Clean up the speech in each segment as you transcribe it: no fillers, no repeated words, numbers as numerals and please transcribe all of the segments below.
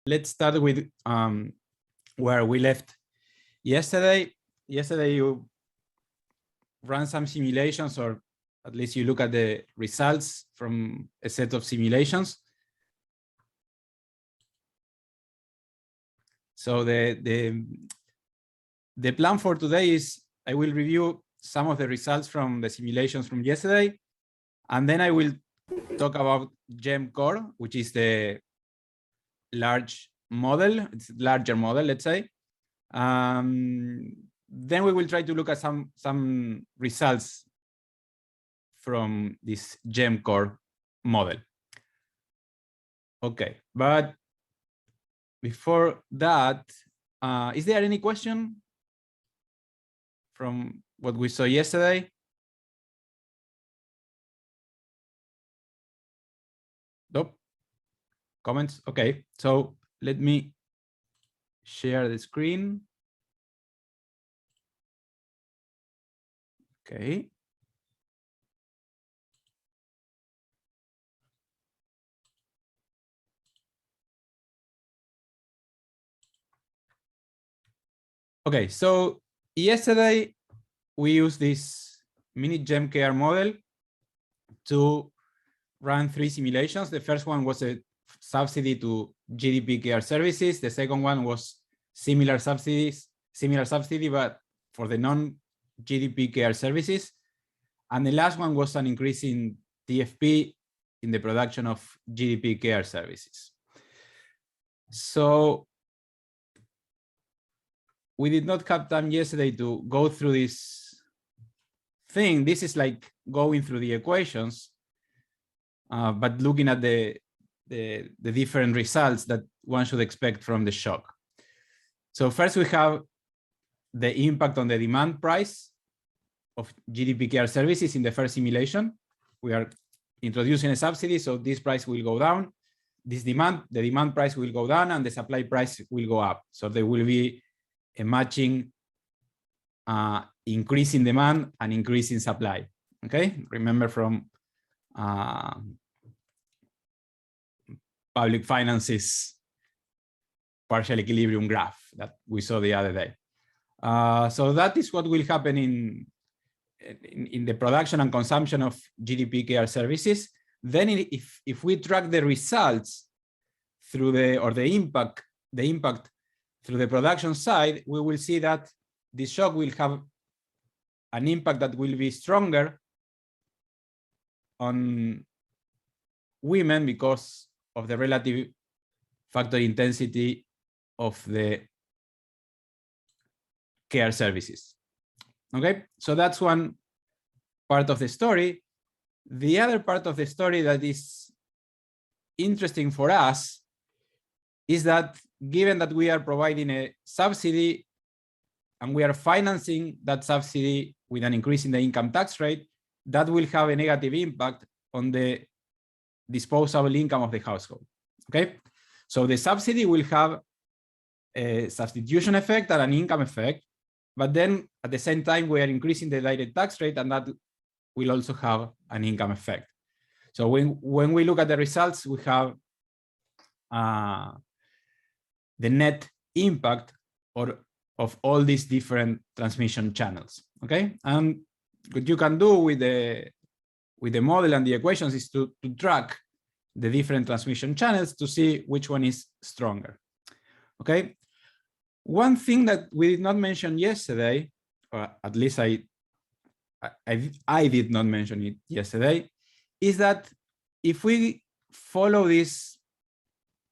let's start with where we left yesterday. Yesterday you ran some simulations, or at least you look at the results from a set of simulations. So the plan for today is I will review some of the results from the simulations from yesterday, and then I will talk about GEM core, which is the large model. It's a larger model, let's say. Then we will try to look at some results from this GEM core model. Okay, but before that, is there any question from what we saw yesterday? Nope. Comments? Okay, so let me share the screen. Okay. Okay, so yesterday we used this mini GEM care model to run 3 simulations. The first one was a subsidy to GDP care services. The second one was similar subsidy, but for the non-GDP care services. And the last one was an increase in TFP in the production of GDP care services. So we did not have time yesterday to go through this thing. This is like going through the equations, but looking at the different results that one should expect from the shock. So first we have the impact on the demand price of GDP care services in the first simulation. We are introducing a subsidy, so this price will go down. The demand price will go down, and the supply price will go up. So there will be a matching increase in demand and increase in supply. Okay, remember from public finances partial equilibrium graph that we saw the other day. So that is what will happen in the production and consumption of GDP care services. Then if we track the results through the impact through the production side, we will see that this shock will have an impact that will be stronger on women because of the relative factor intensity of the care services. Okay, so that's one part of the story. The other part of the story that is interesting for us is that given that we are providing a subsidy and we are financing that subsidy with an increase in the income tax rate, that will have a negative impact on the disposable income of the household. Okay, so the subsidy will have a substitution effect and an income effect, but then at the same time we are increasing the direct tax rate, and that will also have an income effect. So when we look at the results, we have the net impact of all these different transmission channels. Okay, and what you can do with the model and the equations is to track the different transmission channels to see which one is stronger. Okay, one thing that we did not mention yesterday, or at least I did not mention it yesterday, is that if we follow this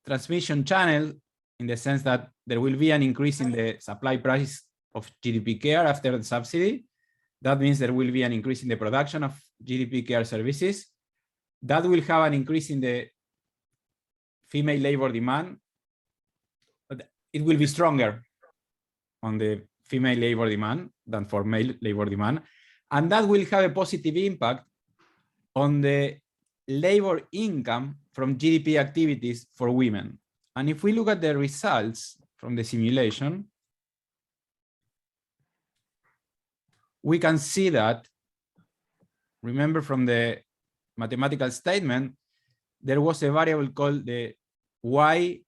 transmission channel in the sense that there will be an increase in the supply price of GDP care after the subsidy, that means there will be an increase in the production of GDP care services. That will have an increase in the female labor demand, but it will be stronger on the female labor demand than for male labor demand. And that will have a positive impact on the labor income from GDP activities for women. And if we look at the results from the simulation, we can see that, remember from the mathematical statement, there was a variable called the Y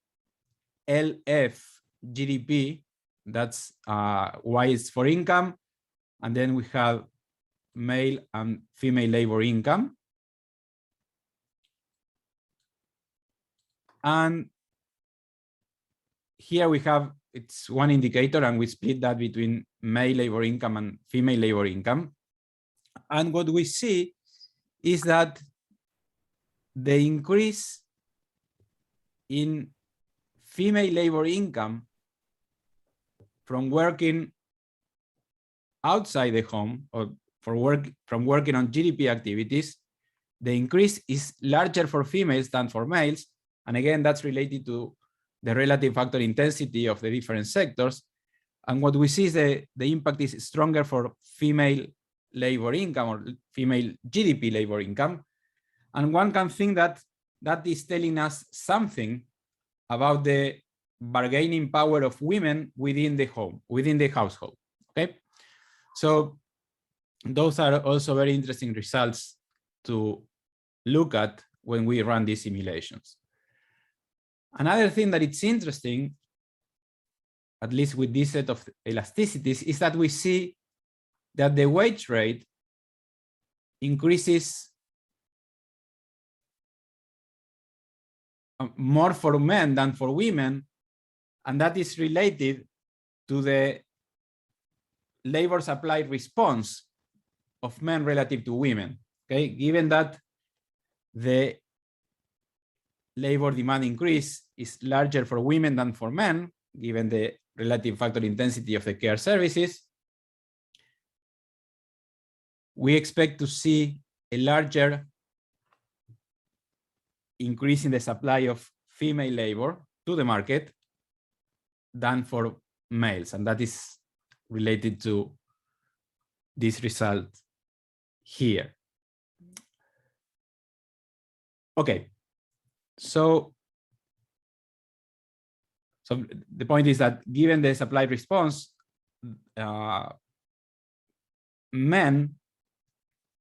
LF GDP, that's Y is for income, and then we have male and female labor income. And here we have, it's one indicator, and we split that between male labor income and female labor income. And what we see is that the increase in female labor income from working outside the home or from working on GDP activities, the increase is larger for females than for males. And again, that's related to the relative factor intensity of the different sectors. And what we see is the impact is stronger for female labor income or female GDP labor income. And one can think that that is telling us something about the bargaining power of women within the home, within the household. Okay, so those are also very interesting results to look at when we run these simulations. Another thing that it's interesting, at least with this set of elasticities, is that we see that the wage rate increases more for men than for women, and that is related to the labor supply response of men relative to women. Okay, given that the labor demand increase is larger for women than for men, given the relative factor intensity of the care services, we expect to see a larger increase in the supply of female labor to the market than for males. And that is related to this result here. Okay, so the point is that given the supply response, men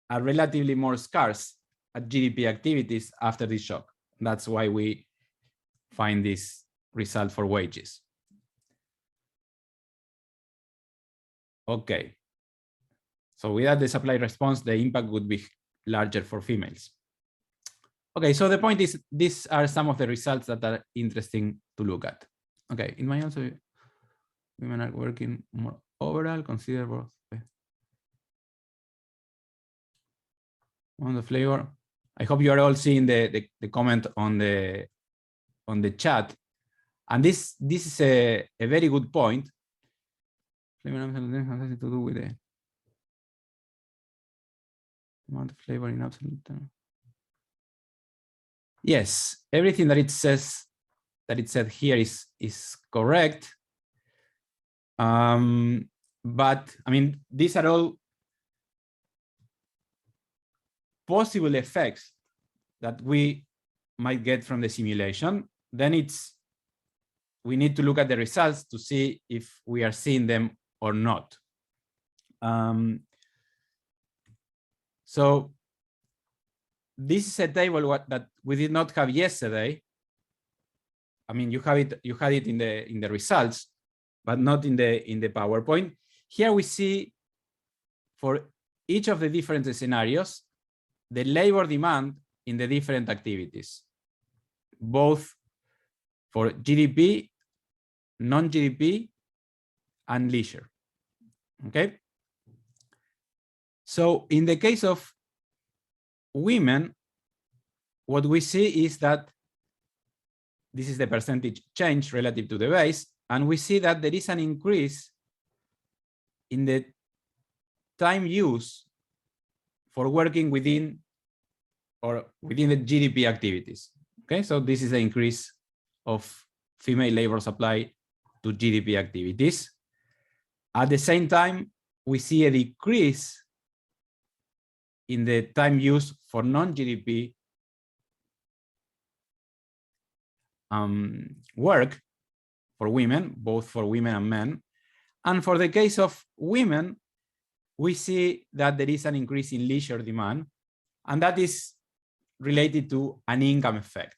are relatively more scarce at GDP activities after this shock. That's why we find this result for wages. Okay, so without the supply response, the impact would be larger for females. Okay, so the point is, these are some of the results that are interesting to look at. Okay, it might also be women are working more overall, consider both. On the flavor, I hope you are all seeing the comment on the chat, and this is a very good point. Flavor has to do with the amount of flavor in absolute terms. Yes, everything that it said here is correct. But I mean, these are all possible effects that we might get from the simulation. Then we need to look at the results to see if we are seeing them or not. So this is a table that we did not have yesterday. I mean, you had it in the results, but not in the PowerPoint. Here we see for each of the different scenarios the labor demand in the different activities, both for GDP, non-GDP, and leisure. Okay. So in the case of women, what we see is that this is the percentage change relative to the base, and we see that there is an increase in the time use for working within the GDP activities. Okay, so this is the increase of female labor supply to GDP activities. At the same time, we see a decrease in the time used for non-GDP work for women, both for women and men. And for the case of women, we see that there is an increase in leisure demand, and that is related to an income effect.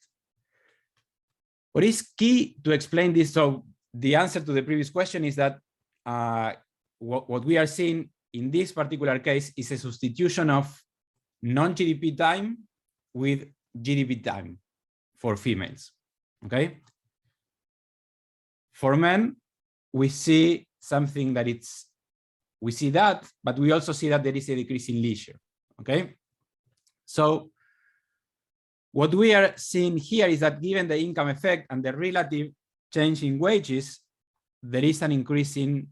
What is key to explain this? So the answer to the previous question is that what we are seeing in this particular case is a substitution of non-GDP time with GDP time for females, okay? For men, we see something that we see that, but we also see that there is a decrease in leisure, okay? So what we are seeing here is that given the income effect and the relative change in wages, there is an increase in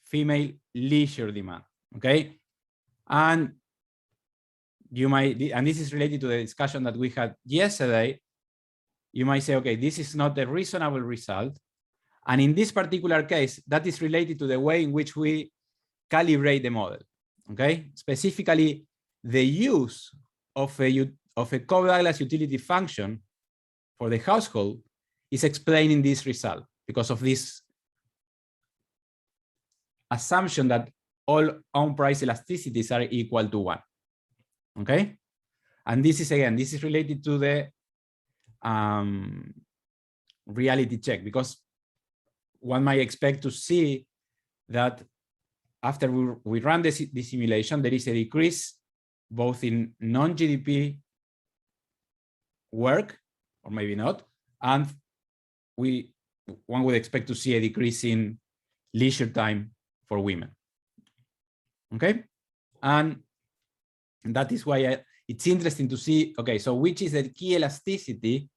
female leisure demand, okay? And you might, and this is related to the discussion that we had yesterday, you might say, okay, this is not a reasonable result. And in this particular case, that is related to the way in which we calibrate the model, okay? Specifically, the use of a Cobb-Douglas utility function for the household is explaining this result because of this assumption that all own price elasticities are equal to 1, okay? And this is, again, this is related to the reality check, because one might expect to see that after we run the simulation, there is a decrease both in non-GDP work, or maybe not, and one would expect to see a decrease in leisure time for women. Okay, and that is why it's interesting to see, okay, so which is the key elasticity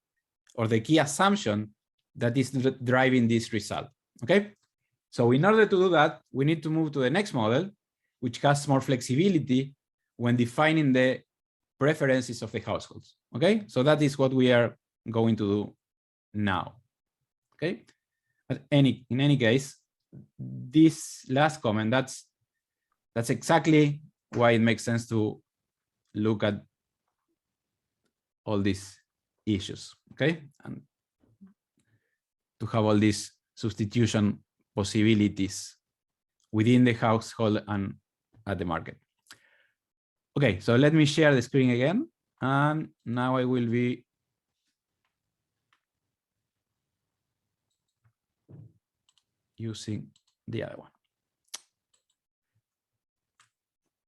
or the key assumption that is driving this result, okay? So in order to do that, we need to move to the next model, which has more flexibility when defining the preferences of the households, okay? So that is what we are going to do now, okay? But in any case, this last comment, that's exactly why it makes sense to look at all these issues, okay? And to have all these substitution possibilities within the household and at the market. Okay, so let me share the screen again. And now I will be using the other one.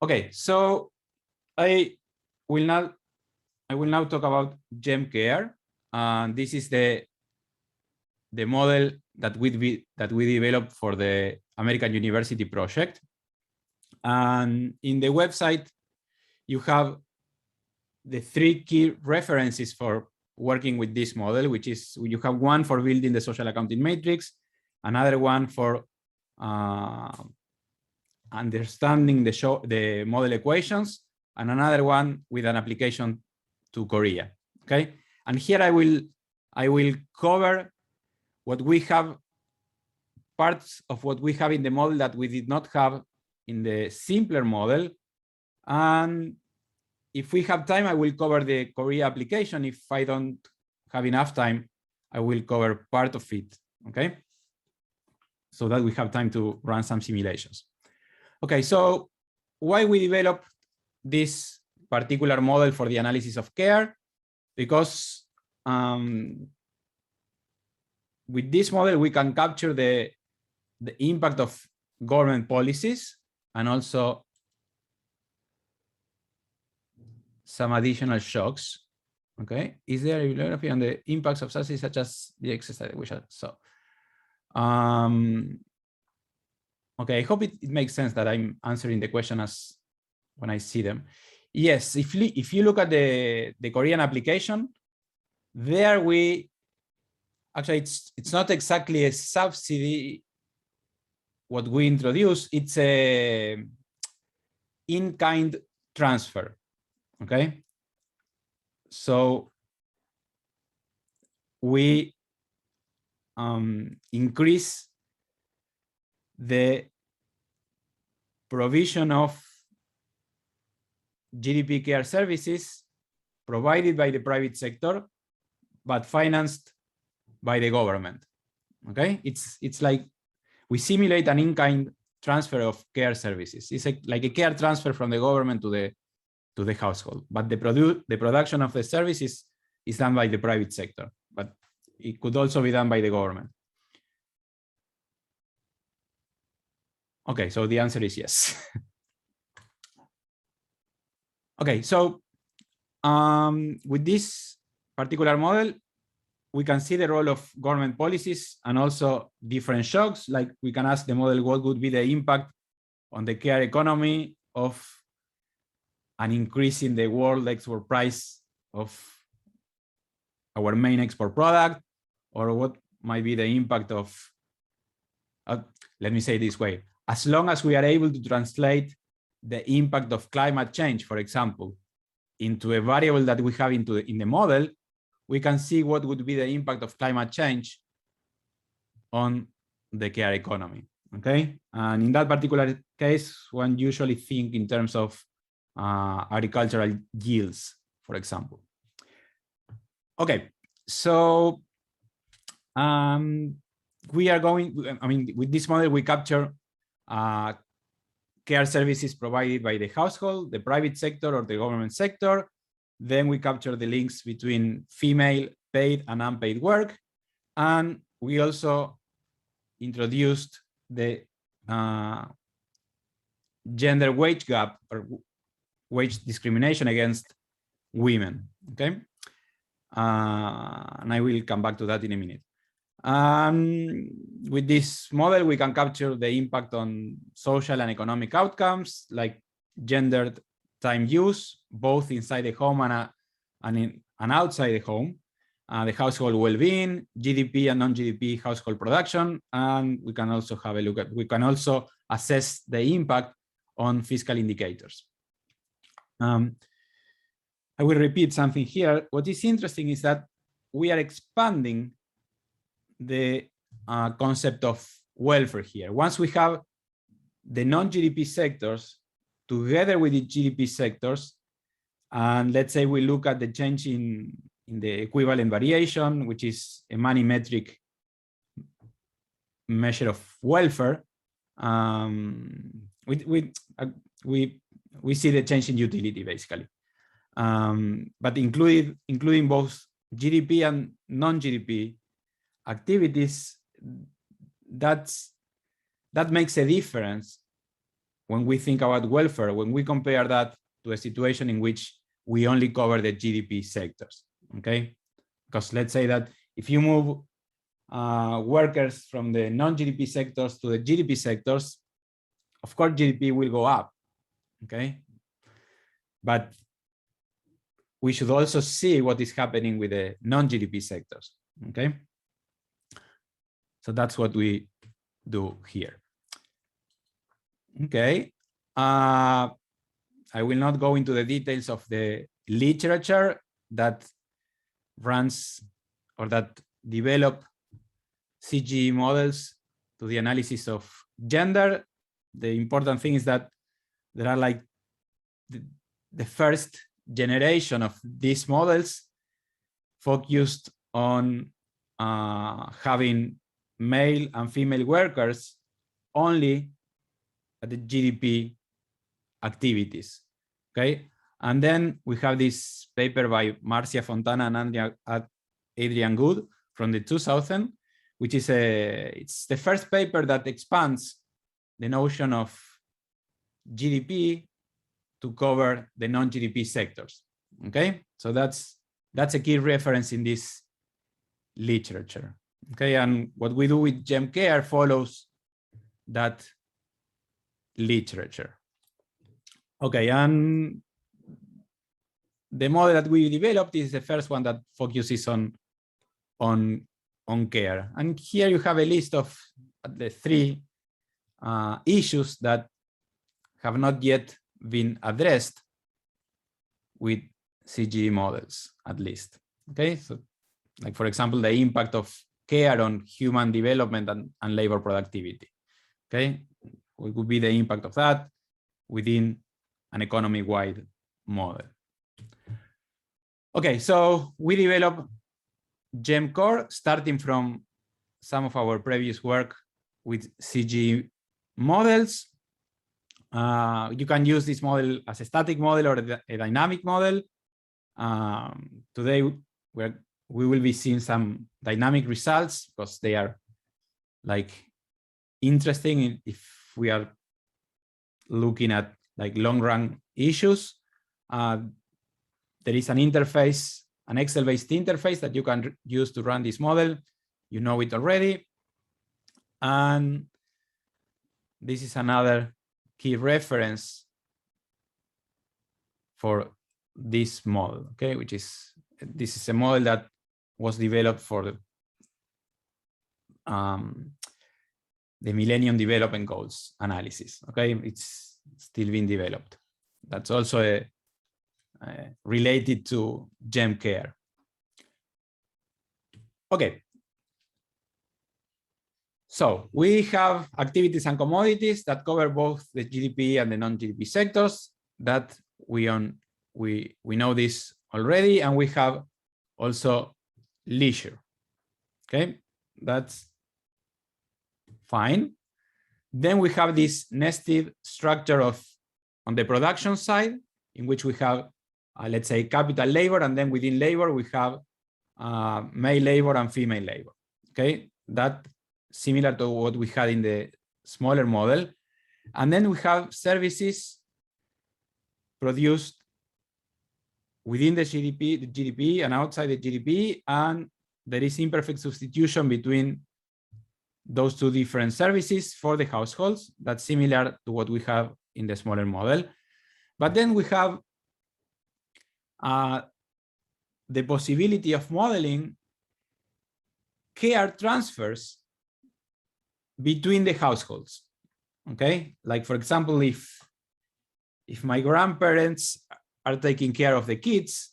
Okay, so I will now talk about GEMCare, and this is the model that we developed for the American University project. And in the website, you have the 3 key references for working with this model, which is you have one for building the social accounting matrix, another one for understanding the model equations, and another one with an application to Korea. Okay, and here I will cover what we have, parts of what we have in the model that we did not have in the simpler model. And if we have time, I will cover the Korea application. If I don't have enough time, I will cover part of it, okay? So that we have time to run some simulations. Okay, so why we developed this particular model for the analysis of care? Because with this model, we can capture the impact of government policies and also some additional shocks. Okay, is there a bibliography on the impacts of subsidies such as the exercise we saw? Okay, I hope it makes sense that I'm answering the question as when I see them. Yes, if you look at the Korean application, there actually it's not exactly a subsidy what we introduce, it's a in-kind transfer, okay? So we increase the provision of GDP care services provided by the private sector, but financed by the government. Okay, it's like we simulate an in-kind transfer of care services. It's like a care transfer from the government to the household, but the production of the services is done by the private sector. But it could also be done by the government. Okay, so the answer is yes. Okay, so with this particular model, we can see the role of government policies and also different shocks. Like we can ask the model what would be the impact on the care economy of an increase in the world export price of our main export product, or what might be the impact of, let me say it this way, as long as we are able to translate the impact of climate change, for example, into a variable that we have in the model, we can see what would be the impact of climate change on the care economy, okay? And in that particular case, one usually think in terms of agricultural yields, for example. Okay, so we are going, I mean, with this model, we capture care services provided by the household, the private sector, or the government sector. Then we capture the links between female paid and unpaid work. And we also introduced the gender wage gap or wage discrimination against women, okay? And I will come back to that in a minute. With this model, we can capture the impact on social and economic outcomes, like gendered time use, both inside the home and outside the home, the household well-being, GDP and non-GDP household production, and we can also have a look at, we can also assess the impact on fiscal indicators. I will repeat something here. What is interesting is that we are expanding the concept of welfare here. Once we have the non-GDP sectors together with the GDP sectors, and let's say we look at the change in the equivalent variation, which is a money metric measure of welfare, we see the change in utility basically. But including both GDP and non-GDP activities, that makes a difference when we think about welfare, when we compare that to a situation in which we only cover the GDP sectors, okay? Because let's say that if you move workers from the non-GDP sectors to the GDP sectors, of course GDP will go up, okay? But we should also see what is happening with the non-GDP sectors, okay? So that's what we do here. Okay. I will not go into the details of the literature that runs or that develop CGE models to the analysis of gender. The important thing is that there are like the first generation of these models focused on having male and female workers only at the GDP activities, okay? And then we have this paper by Marcia Fontana and Adrian Good from the 2000, which is it's the first paper that expands the notion of GDP to cover the non-GDP sectors, okay? So that's a key reference in this literature, okay? And what we do with GemCare follows that literature. Okay, and the model that we developed is the first one that focuses on care. And here you have a list of the 3 issues that have not yet been addressed with CGE models, at least. Okay, so like for example, the impact of care on human development and labor productivity. Okay, what would be the impact of that within an economy-wide model? Okay, so we develop GemCore starting from some of our previous work with CGE models. You can use this model as a static model or a dynamic model. Today, we will be seeing some dynamic results because they are like interesting if we are looking at like long run issues. There is an interface, an Excel-based interface that you can use to run this model. You know it already. And this is another key reference for this model, okay, which is, this is a model that was developed for the Millennium Development Goals analysis, okay? It's still being developed. That's also related to GEM care. Okay. So we have activities and commodities that cover both the GDP and the non-GDP sectors. That we know this already, and we have also leisure. Okay, that's fine. Then we have this nested structure of on the production side, in which we have let's say capital labor, and then within labor we have male labor and female labor. Okay, that similar to what we had in the smaller model. And then we have services produced within the GDP and outside the GDP, and there is imperfect substitution between those two different services for the households. That's similar to what we have in the smaller model. But then we have the possibility of modeling care transfers between the households. Okay, like for example, if my grandparents are taking care of the kids,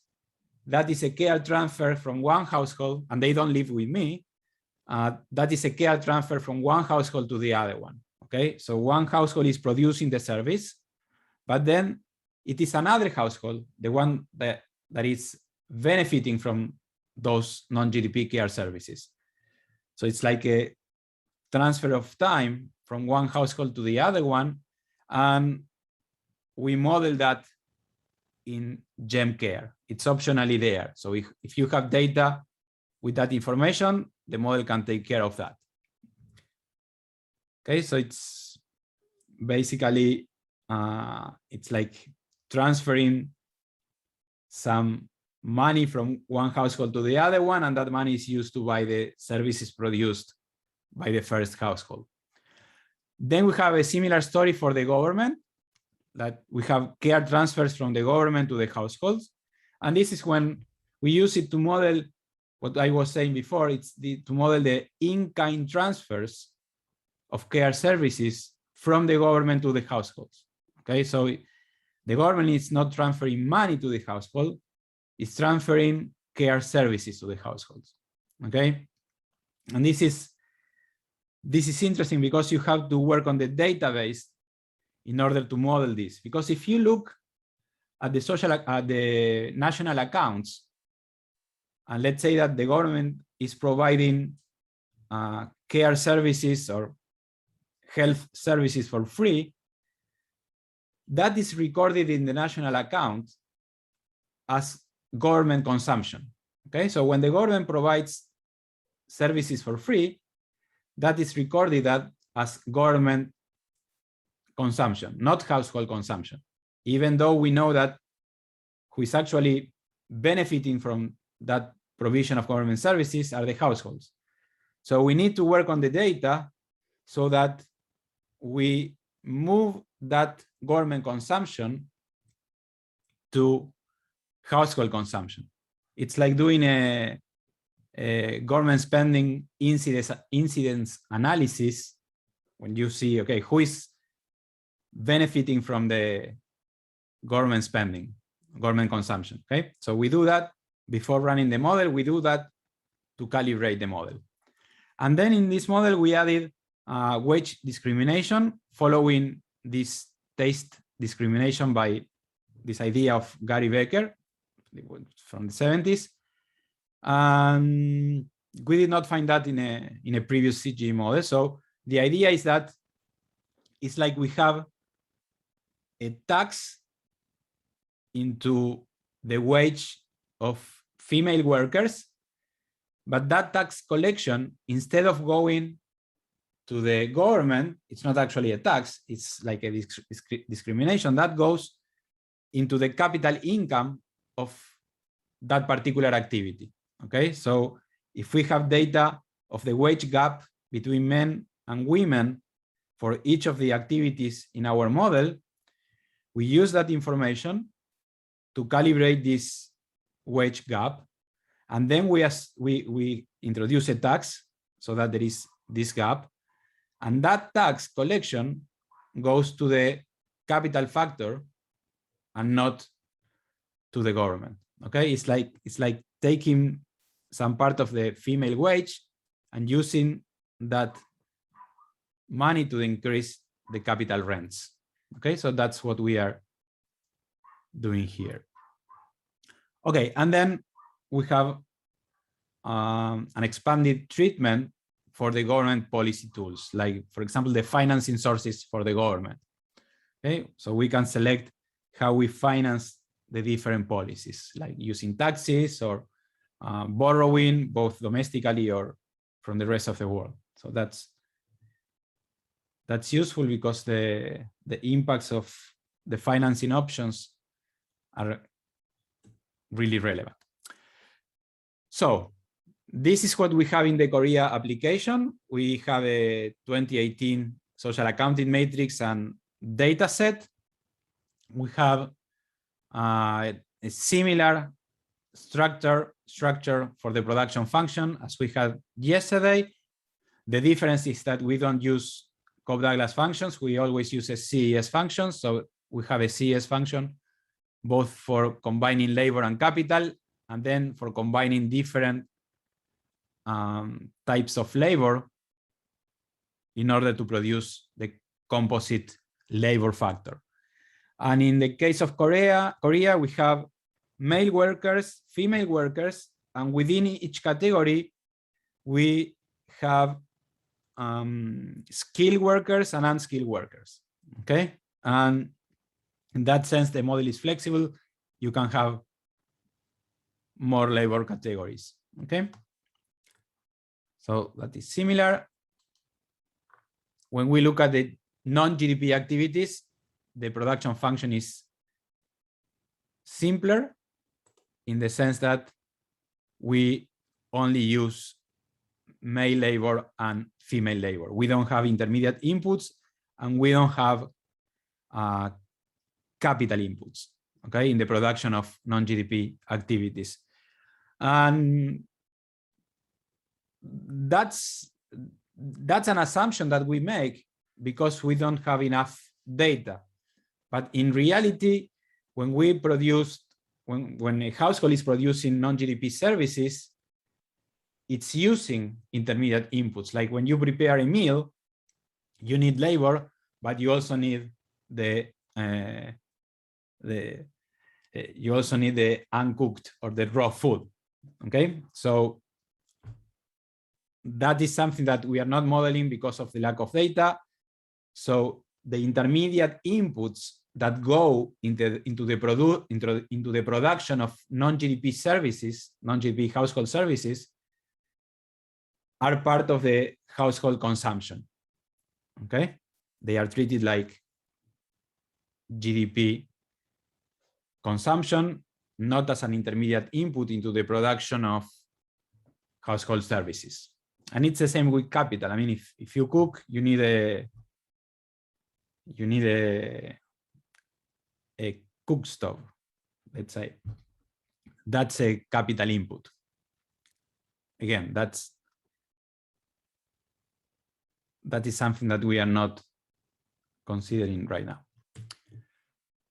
that is a care transfer from one household, and they don't live with me. That is a care transfer from one household to the other one. Okay, so one household is producing the service, but then it is another household, the one that is benefiting from those non-GDP care services. So it's like a transfer of time from one household to the other one, and we model that in GEM care. It's optionally there. So if you have data with that information, the model can take care of that. Okay, so it's basically, it's like transferring some money from one household to the other one, and that money is used to buy the services produced by the first household. Then we have a similar story for the government, that we have care transfers from the government to the households. And this is when we use it to model what I was saying before. It's to model the in-kind transfers of care services from the government to the households. Okay, so the government is not transferring money to the household, it's transferring care services to the households. Okay, and this is interesting because you have to work on the database in order to model this. Because if you look at the national accounts, and let's say that the government is providing care services or health services for free, that is recorded in the national account as government consumption. Okay, so when the government provides services for free, that is recorded as government consumption, not household consumption, even though we know that who is actually benefiting from that provision of government services are the households. So we need to work on the data so that we move that government consumption to household consumption. It's like doing a government spending incidence analysis when you see, okay, who is benefiting from the government spending, government consumption. Okay, so we do that before running the model. We do that to calibrate the model. And then in this model, we added wage discrimination following this taste discrimination by this idea of Gary Becker from the 70s. And we did not find that in a previous CG model. So the idea is that it's like we have a tax into the wage of female workers, But that tax collection, instead of going to the government, it's not actually a tax, it's like a discrimination that goes into the capital income of that particular activity. Okay, so if we have data of the wage gap between men and women for each of the activities in our model, we use that information to calibrate this wage gap. And then we introduce a tax so that there is this gap. And that tax collection goes to the capital factor and not to the government. Okay, it's like taking some part of the female wage and using that money to increase the capital rents. Okay, so that's what we are doing here. Okay, and then we have an expanded treatment for the government policy tools, like, for example, the financing sources for the government. Okay, so we can select how we finance the different policies, like using taxes or borrowing, both domestically or from the rest of the world. So that's useful because the impacts of the financing options are really relevant. So this is what we have in the Korea application. We have a 2018 social accounting matrix and data set. We have a similar structure for the production function as we had yesterday. The difference is that we don't use Cobb-Douglas functions. We always use a CES function. So we have a CES function both for combining labor and capital, and then for combining different types of labor in order to produce the composite labor factor. And in the case of Korea, we have male workers, female workers, and within each category, we have skilled workers and unskilled workers. Okay, and in that sense, the model is flexible. You can have more labor categories. Okay, so that is similar. When we look at the non-GDP activities, the production function is simpler in the sense that we only use male labor and female labor. We don't have intermediate inputs, and we don't have capital inputs, okay, in the production of non-GDP activities. And that's an assumption that we make because we don't have enough data. But in reality, when we produce, when a household is producing non-GDP services, it's using intermediate inputs. Like when you prepare a meal, you need labor, but you also need the uncooked or the raw food. Okay, so that is something that we are not modeling because of the lack of data. So the intermediate inputs that go into the production of non-GDP services, non-GDP household services, are part of the household consumption. Okay, they are treated like GDP consumption, not as an intermediate input into the production of household services. And it's the same with capital. I mean, if you cook, you need a cook stove, let's say. That's a capital input. Again, that is something that we are not considering right now.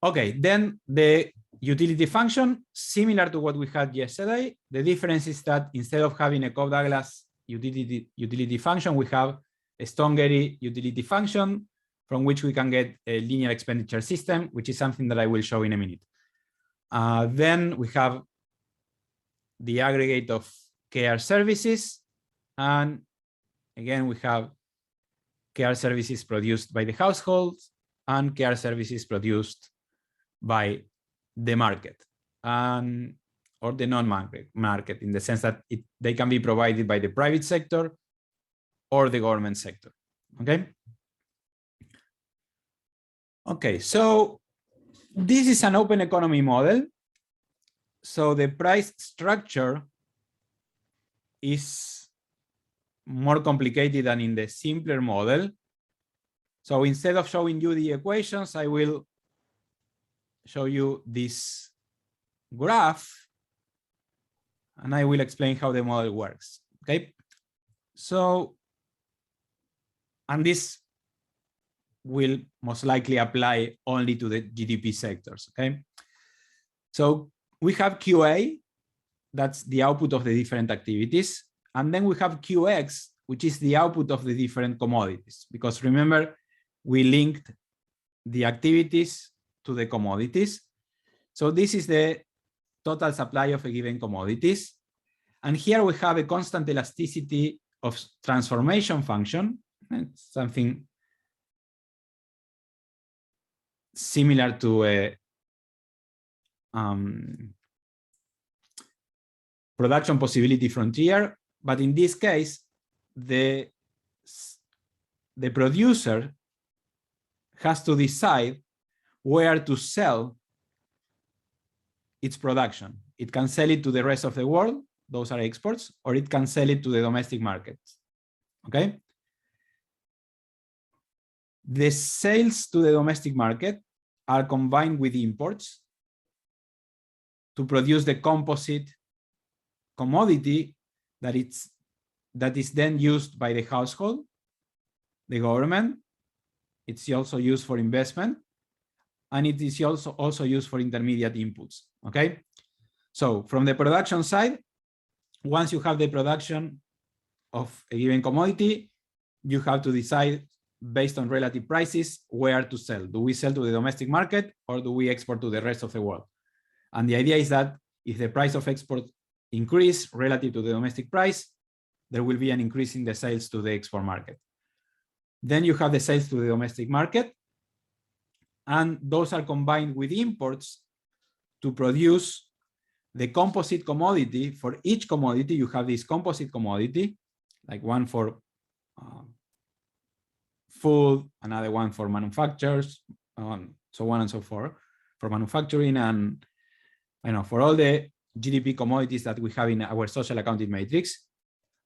Okay, then the utility function, similar to what we had yesterday. The difference is that instead of having a Cobb-Douglas utility function, we have a Stone-Getty utility function from which we can get a linear expenditure system, which is something that I will show in a minute. Then we have the aggregate of care services. And again, we have care services produced by the households and care services produced by the market. And or the non-market in the sense that they can be provided by the private sector or the government sector. Okay. Okay, so this is an open economy model. So the price structure is more complicated than in the simpler model. So instead of showing you the equations, I will show you this graph and I will explain how the model works. Okay. So, and this will most likely apply only to the GDP sectors. Okay. So we have QA, that's the output of the different activities. And then we have QX, which is the output of the different commodities. Because remember, we linked the activities to the commodities. So this is the total supply of a given commodities. And here we have a constant elasticity of transformation function. It's something similar to a production possibility frontier, but in this case, the producer has to decide where to sell its production. It can sell it to the rest of the world, those are exports, or it can sell it to the domestic markets. Okay? The sales to the domestic market are combined with imports to produce the composite commodity that is then used by the household, the government. It's also used for investment, and it is also used for intermediate inputs. Okay, so from the production side, once you have the production of a given commodity, you have to decide based on relative prices where to sell. Do we sell to the domestic market or do we export to the rest of the world? And the idea is that if the price of export increase relative to the domestic price, there will be an increase in the sales to the export market. Then you have the sales to the domestic market, and those are combined with imports to produce the composite commodity. For each commodity, you have this composite commodity, like one for food, another one for manufacturers, so on and so forth, for manufacturing, and for all the GDP commodities that we have in our social accounting matrix.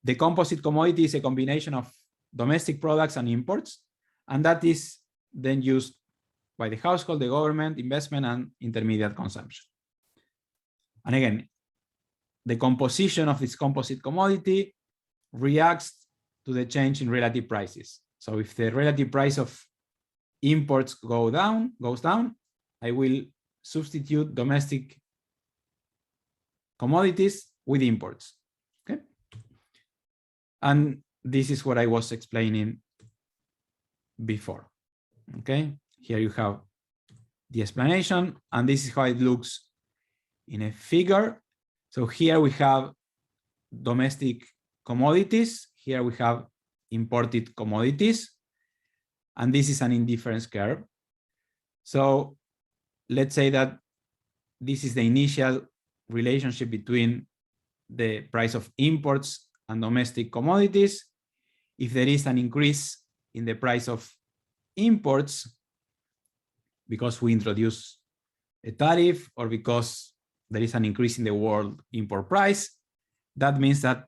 The composite commodity is a combination of domestic products and imports, and that is then used by the household, the government, investment, and intermediate consumption. And again, the composition of this composite commodity reacts to the change in relative prices. So if the relative price of imports goes down, I will substitute domestic commodities with imports. Okay. And this is what I was explaining before. Okay. Here you have the explanation, and this is how it looks in a figure. So here we have domestic commodities. Here we have imported commodities. And this is an indifference curve. So let's say that this is the initial relationship between the price of imports and domestic commodities. If there is an increase in the price of imports because we introduce a tariff or because there is an increase in the world import price, that means that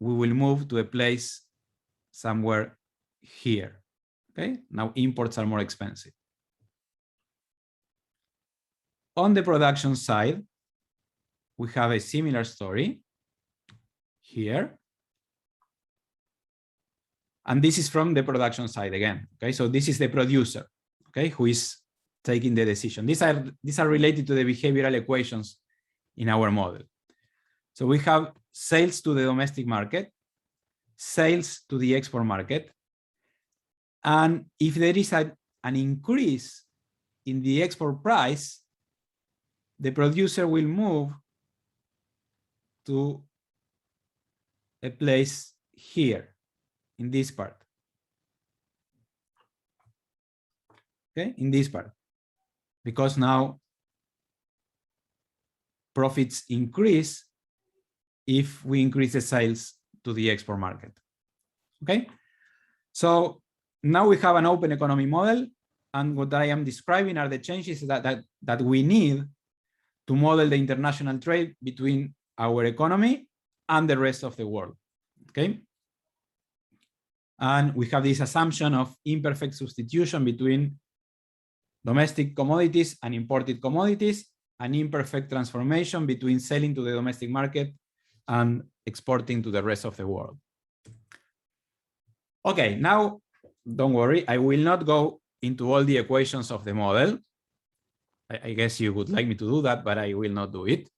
we will move to a place somewhere here. Okay, now imports are more expensive. On the production side, we have a similar story here. And this is from the production side again. Okay, so this is the producer, okay, who is taking the decision. These are related to the behavioral equations in our model. So we have sales to the domestic market, sales to the export market. And if there is an increase in the export price, the producer will move to a place here in this part. Okay, in this part. Because now profits increase if we increase the sales to the export market. Okay, so now we have an open economy model, and what I am describing are the changes that we need to model the international trade between our economy and the rest of the world. Okay, and we have this assumption of imperfect substitution between domestic commodities and imported commodities, an imperfect transformation between selling to the domestic market and exporting to the rest of the world. Okay, now don't worry, I will not go into all the equations of the model. I guess you would like me to do that, but I will not do it.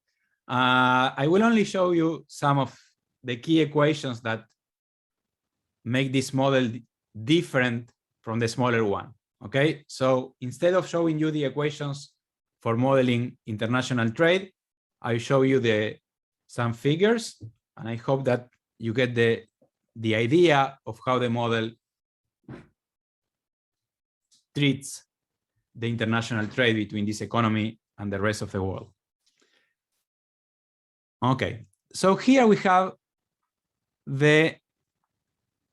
I will only show you some of the key equations that make this model different from the smaller one. Okay, so instead of showing you the equations for modeling international trade, I show you some figures, and I hope that you get the idea of how the model treats the international trade between this economy and the rest of the world. Okay, so here we have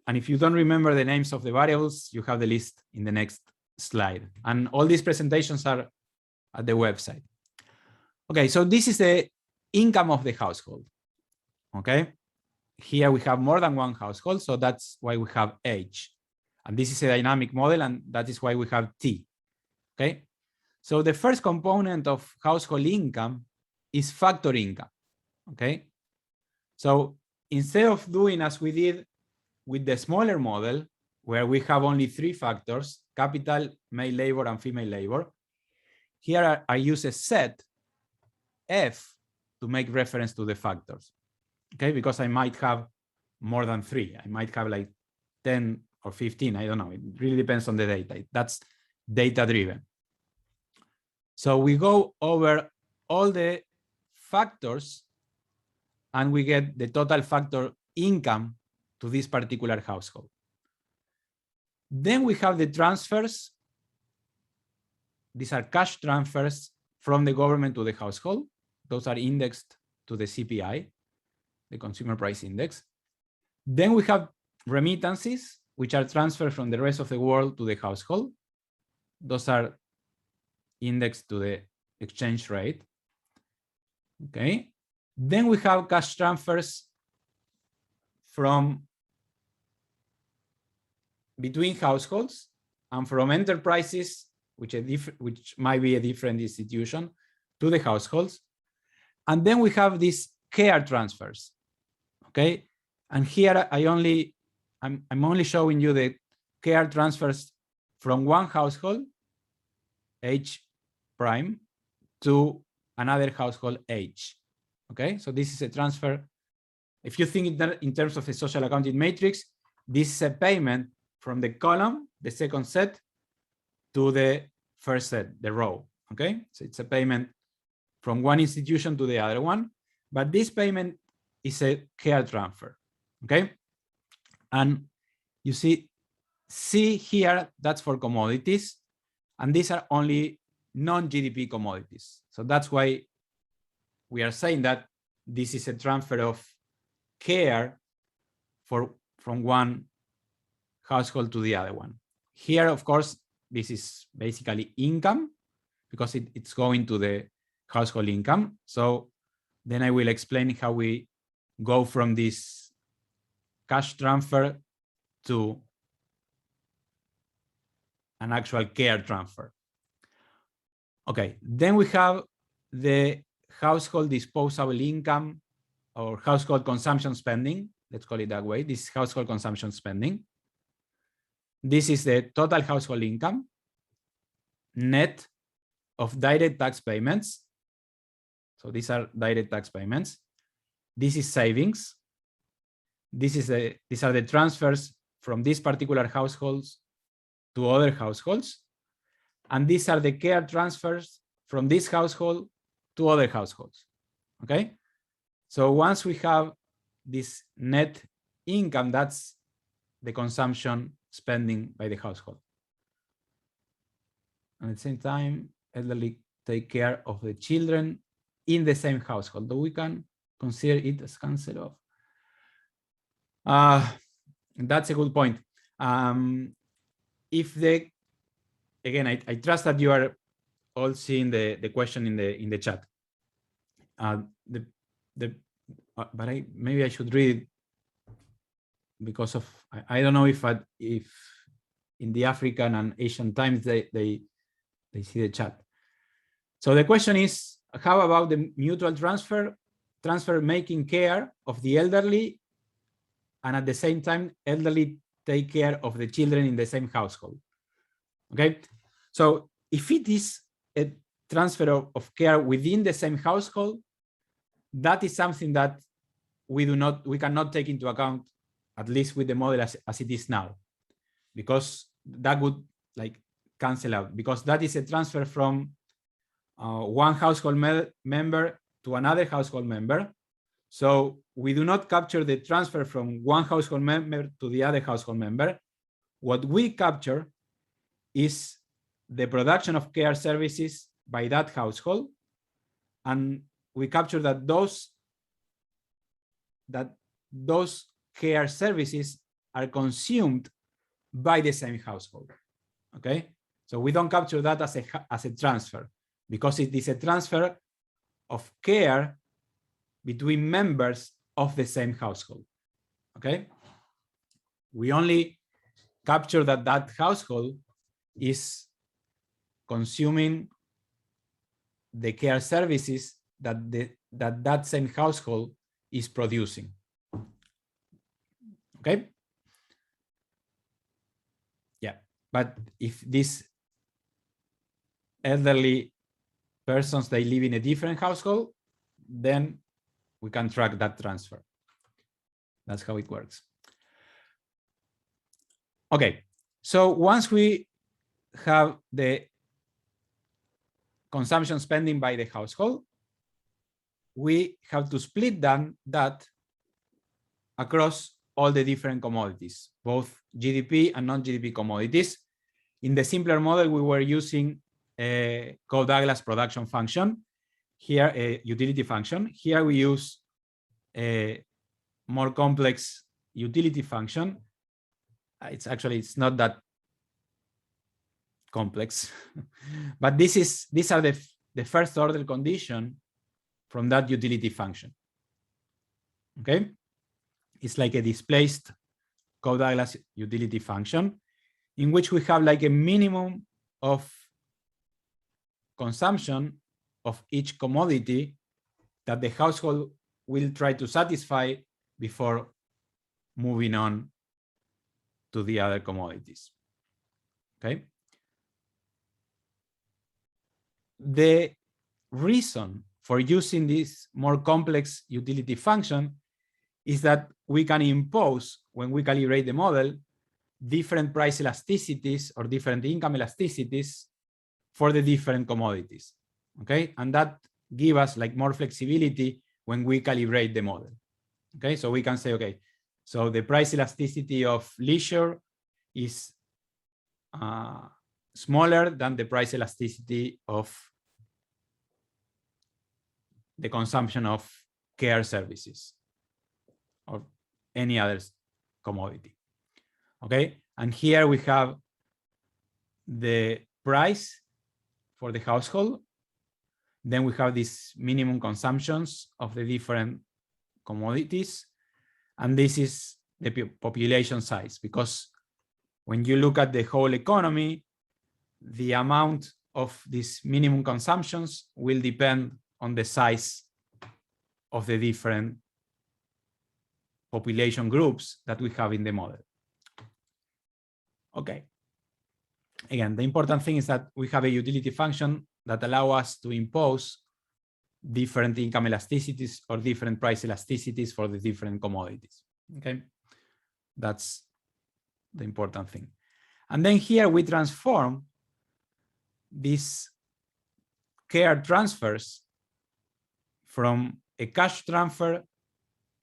and if you don't remember the names of the variables, you have the list in the next slide. And all these presentations are at the website. Okay, so this is the income of the household. Okay, here we have more than one household, so that's why we have H. And this is a dynamic model, and that is why we have T. Okay, so the first component of household income is factor income. Okay, so instead of doing as we did with the smaller model, where we have only 3 factors, capital, male labor, and female labor, here I use a set F to make reference to the factors. Okay, because I might have more than 3. I might have like 10 or 15, I don't know. It really depends on the data. That's data driven. So we go over all the factors and we get the total factor income to this particular household. Then we have the transfers. These are cash transfers from the government to the household. Those are indexed to the CPI, the consumer price index. Then we have remittances, which are transferred from the rest of the world to the household. Those are indexed to the exchange rate. Okay. Then we have cash transfers from between households and from enterprises, which might be a different institution, to the households. And then we have these care transfers. Okay. And here I'm only showing you the care transfers from one household, H prime, to another household, H. Okay, so this is a transfer. If you think in terms of a social accounting matrix, this is a payment from the column, the second set, to the first set, the row. Okay, so it's a payment from one institution to the other one, but this payment is a care transfer. Okay, and you see here, that's for commodities, and these are only non-GDP commodities. So that's why we are saying that this is a transfer of care from one household to the other one. Here, of course, this is basically income because it's going to the household income. So then I will explain how we go from this cash transfer to an actual care transfer. Okay, then we have the household disposable income or household consumption spending. Let's call it that way. This is household consumption spending. This is the total household income, net of direct tax payments. So these are direct tax payments. This is savings. These are the transfers from these particular households to other households. And these are the care transfers from this household to other households. Okay. So once we have this net income, that's the consumption spending by the household. And at the same time, elderly take care of the children in the same household, though we can consider it as cancel off. That's a good point. If the, again, I trust that you are all seeing the question in the chat. But maybe I should read it because of, I don't know if in the African and Asian times they see the chat. So the question is, how about the mutual transfer making care of the elderly, and at the same time elderly take care of the children in the same household? Okay, so if it is a transfer of care within the same household, that is something that we cannot take into account, at least with the model as it is now, because that would like cancel out, because that is a transfer from one household member to another household member. So we do not capture the transfer from one household member to the other household member. What we capture is the production of care services by that household, and we capture that those care services are consumed by the same household. Okay, so we don't capture that as a transfer, because it is a transfer of care between members of the same household. Okay, we only capture that household is consuming the care services that same household is producing. Okay. Yeah, but if these elderly persons, they live in a different household, then we can track that transfer. That's how it works. Okay, so once we have the consumption spending by the household, we have to split that across all the different commodities, both GDP and non-GDP commodities. In the simpler model, we were using a Coe-Douglas production function, here a utility function. Here we use a more complex utility function. It's not that complex, but these are the first order condition from that utility function. Okay, it's like a displaced Coe-Douglas utility function in which we have like a minimum of consumption of each commodity that the household will try to satisfy before moving on to the other commodities. Okay. The reason for using this more complex utility function is that we can impose, when we calibrate the model, different price elasticities or different income elasticities for the different commodities. Okay, and that gives us like more flexibility when we calibrate the model. Okay, so we can say, okay, so the price elasticity of leisure is smaller than the price elasticity of the consumption of care services or any other commodity. Okay, and here we have the price for the household. Then we have these minimum consumptions of the different commodities. And this is the population size, because when you look at the whole economy, the amount of these minimum consumptions will depend on the size of the different population groups that we have in the model. Okay. Again, the important thing is that we have a utility function that allows us to impose different income elasticities or different price elasticities for the different commodities. Okay, that's the important thing. And then here we transform these care transfers from a cash transfer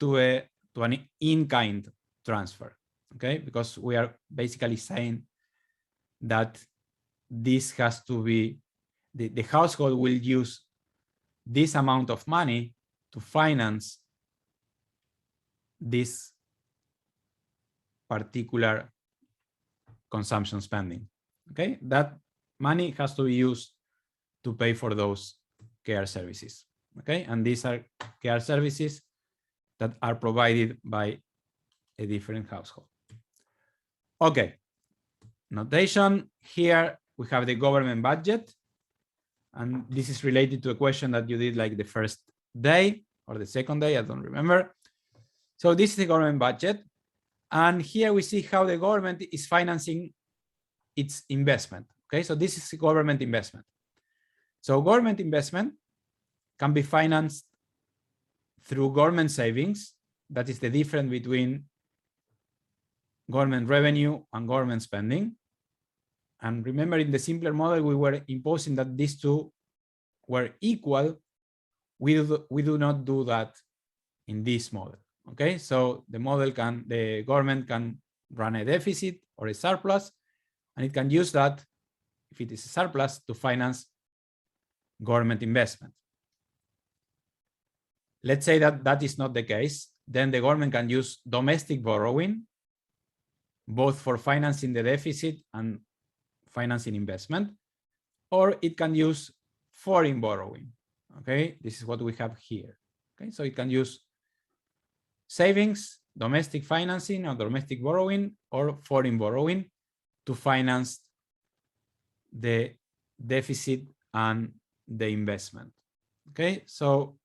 to an in-kind transfer. Okay, because we are basically saying that this has to be, the household will use this amount of money to finance this particular consumption spending. Okay, that money has to be used to pay for those care services. Okay, and these are care services that are provided by a different household. Okay, notation here we have the government budget, and this is related to a question that you did like the first day or the second day, I don't remember. So this is the government budget, and here we see how the government is financing its investment. Okay, so this is government investment. So government investment can be financed through government savings. That is the difference between government revenue and government spending. And remember, in the simpler model, we were imposing that these two were equal. We do not do that in this model. Okay, so the government can run a deficit or a surplus, and it can use that, if it is a surplus, to finance government investment. Let's say that that is not the case. Then the government can use domestic borrowing, both for financing the deficit and financing investment, or it can use foreign borrowing. Okay, this is what we have here. Okay, so it can use savings, domestic financing or domestic borrowing, or foreign borrowing to finance the deficit and the investment. Okay, so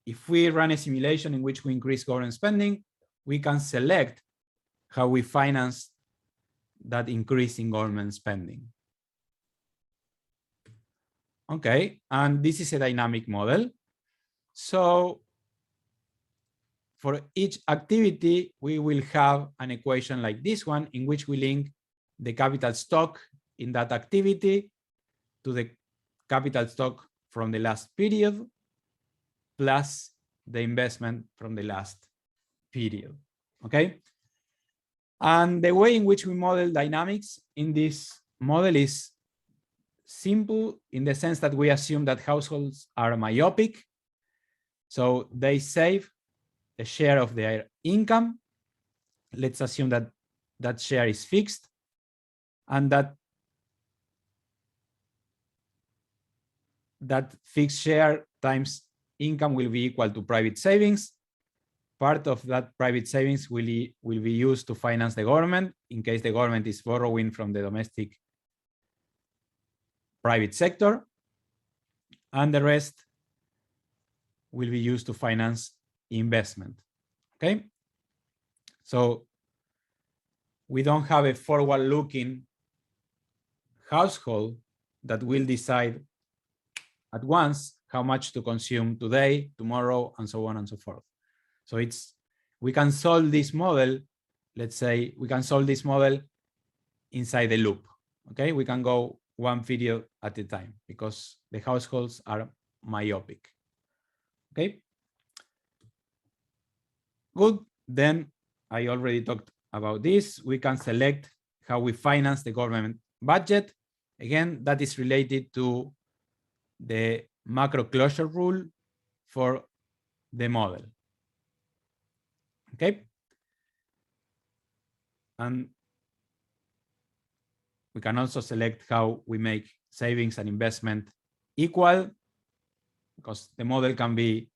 if we run a simulation in which we increase government spending, we can select how we finance that increase in government spending. Okay, and this is a dynamic model. So for each activity, we will have an equation like this one, in which we link the capital stock in that activity to the capital stock from the last period, plus the investment from the last period. Okay. And the way in which we model dynamics in this model is simple, in the sense that we assume that households are myopic. So they save a share of their income. Let's assume that that share is fixed, and that fixed share times income will be equal to private savings. Part of that private savings will be used to finance the government, in case the government is borrowing from the domestic private sector, and the rest will be used to finance investment. Okay, so we don't have a forward-looking household that will decide at once how much to consume today, tomorrow, and so on and so forth. So we can solve this model. Let's say we can solve this model inside the loop. Okay, we can go one period at a time because the households are myopic. Okay, good. Then I already talked about this. We can select how we finance the government budget. Again, that is related to the macro closure rule for the model. Okay, and we can also select how we make savings and investment equal, because the model can be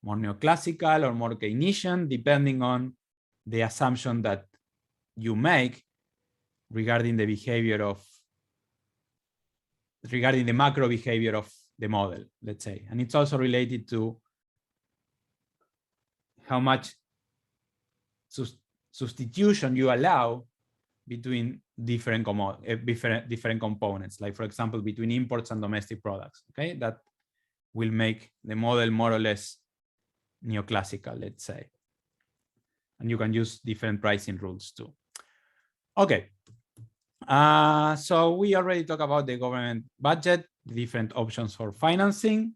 more neoclassical or more Keynesian, depending on the assumption that you make regarding the behavior of, regarding the macro behavior of the model, let's say. And it's also related to how much substitution you allow between different components, like for example, between imports and domestic products. Okay, that will make the model more or less neoclassical, let's say. And you can use different pricing rules too. Okay, so we already talked about the government budget, the different options for financing.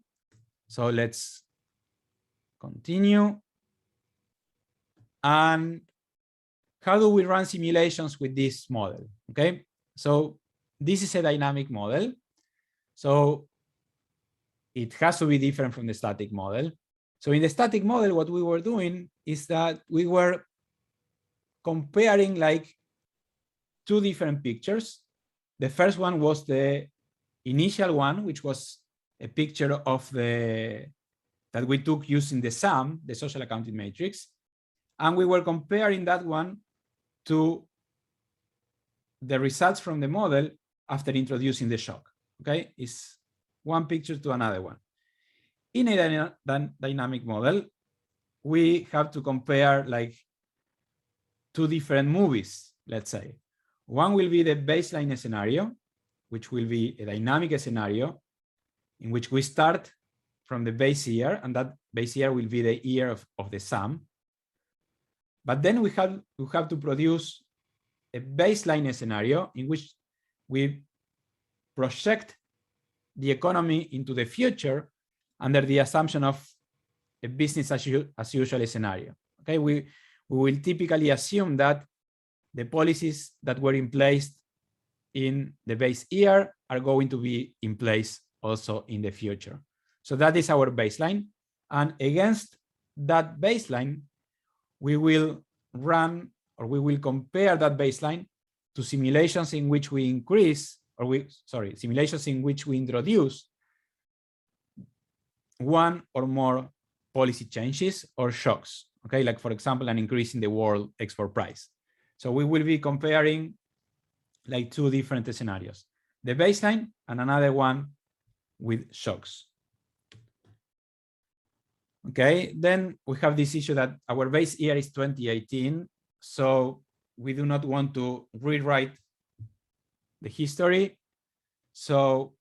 So let's continue. And how do we run simulations with this model? Okay, so this is a dynamic model. So it has to be different from the static model. So in the static model, what we were doing is that we were comparing like two different pictures. The first one was the initial one, which was a picture of that we took using the SAM, the social accounting matrix. And we were comparing that one to the results from the model after introducing the shock. Okay, it's one picture to another one. In a dynamic model, we have to compare like two different movies, let's say. One will be the baseline scenario, which will be a dynamic scenario in which we start from the base year, and that base year will be the year of the SAM. But then we have to produce a baseline scenario in which we project the economy into the future under the assumption of a business as usual scenario. Okay, we will typically assume that the policies that were in place in the base year are going to be in place also in the future. So that is our baseline. And against that baseline, we will run, or we will compare that baseline to simulations in which we increase, simulations in which we introduce one or more policy changes or shocks. Okay, like for example, an increase in the world export price. So we will be comparing like two different scenarios, the baseline and another one with shocks. Okay, then we have this issue that our base year is 2018, so we do not want to rewrite the history. So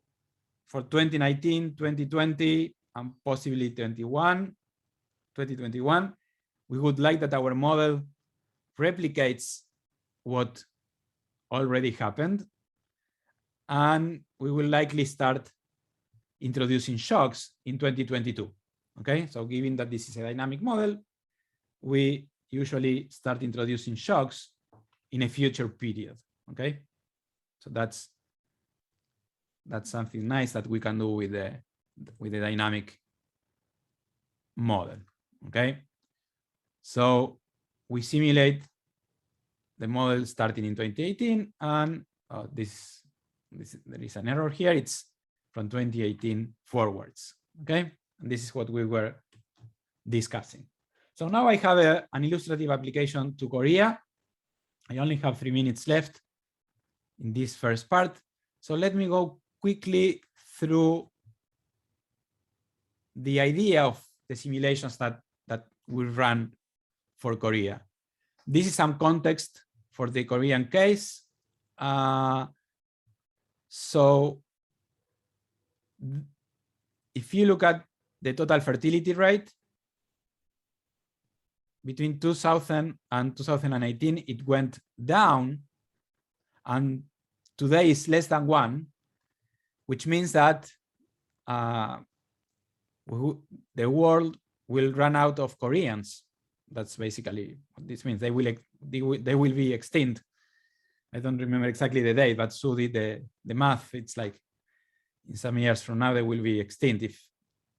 for 2019, 2020, and possibly 2021, we would like that our model replicates what already happened, and we will likely start introducing shocks in 2022. Okay, so given that this is a dynamic model, we usually start introducing shocks in a future period. Okay, so that's something nice that we can do with the dynamic model. Okay, so we simulate the model starting in 2018, and there is an error here. It's from 2018 forwards. Okay, and this is what we were discussing. So now I have an illustrative application to Korea. I only have 3 minutes left in this first part. So let me go quickly through the idea of the simulations that we run for Korea. This is some context for the Korean case. So if you look at the total fertility rate, between 2000 and 2018, it went down, and today is less than 1, which means that the world will run out of Koreans. That's basically what this means. They will be extinct. I don't remember exactly the date, but so did the math. It's like in some years from now, they will be extinct if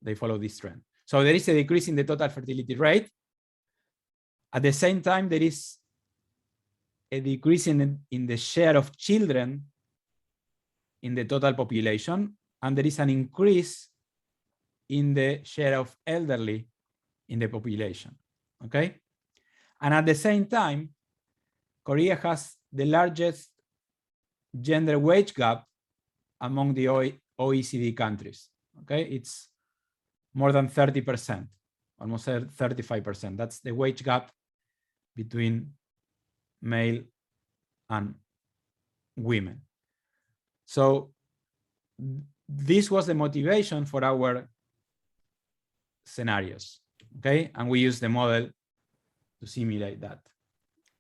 they follow this trend. So there is a decrease in the total fertility rate. At the same time, there is a decrease in the share of children in the total population, and there is an increase in the share of elderly in the population. Okay, and at the same time, Korea has the largest gender wage gap among the OECD countries. Okay, it's more than 30%, almost 35%. That's the wage gap between male and women. So this was the motivation for our scenarios. Okay, and we use the model to simulate that.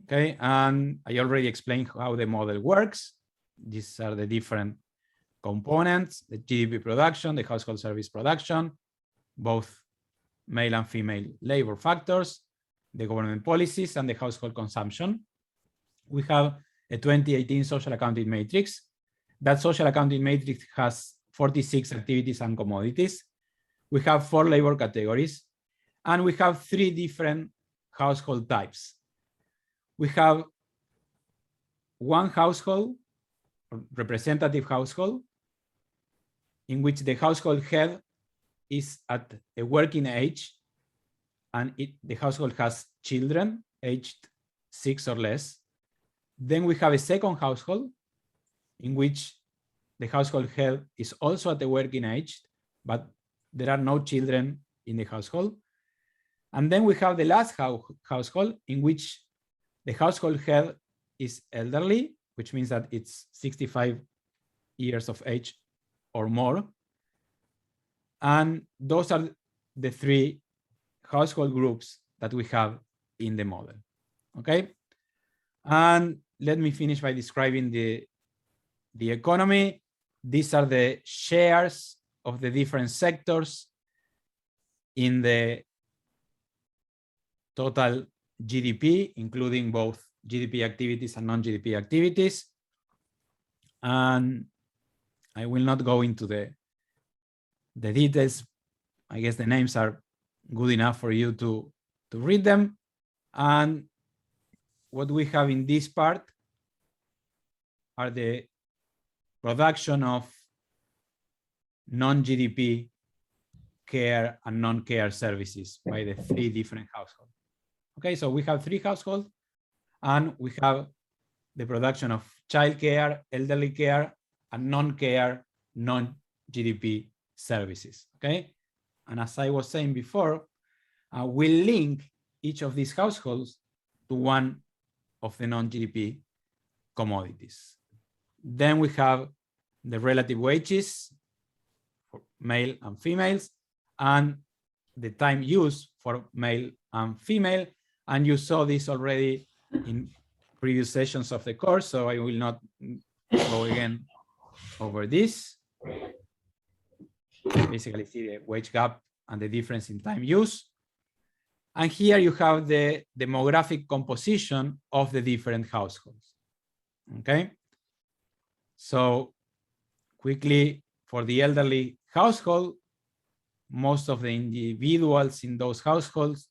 Okay, and I already explained how the model works. These are the different components: the GDP production, the household service production, both male and female labor factors, the government policies, and the household consumption. We have a 2018 social accounting matrix. That social accounting matrix has 46 activities and commodities. we have 4 labor categories, and we have 3 different household types. We have one household, or representative household, in which the household head is at a working age, and the household has children aged 6 or less. Then we have a second household in which the household head is also at the working age, but there are no children in the household. And then we have the last household in which the household head is elderly, which means that it's 65 years of age or more. And those are the 3 household groups that we have in the model. Okay. And let me finish by describing the economy. These are the shares of the different sectors in the total GDP, including both GDP activities and non-GDP activities. And I will not go into the details. I guess the names are good enough for you to read them. And what we have in this part are the production of non-GDP care and non-care services by the 3 different households. Okay, so we have 3 households, and we have the production of child care, elderly care, and non-care, non-GDP services. Okay, and as I was saying before, we link each of these households to one of the non-GDP commodities. Then we have the relative wages for male and females, and the time used for male and female. And you saw this already in previous sessions of the course, so I will not go again over this. Basically, see the wage gap and the difference in time use. And here you have the demographic composition of the different households. Okay. So quickly, for the elderly household, most of the individuals in those households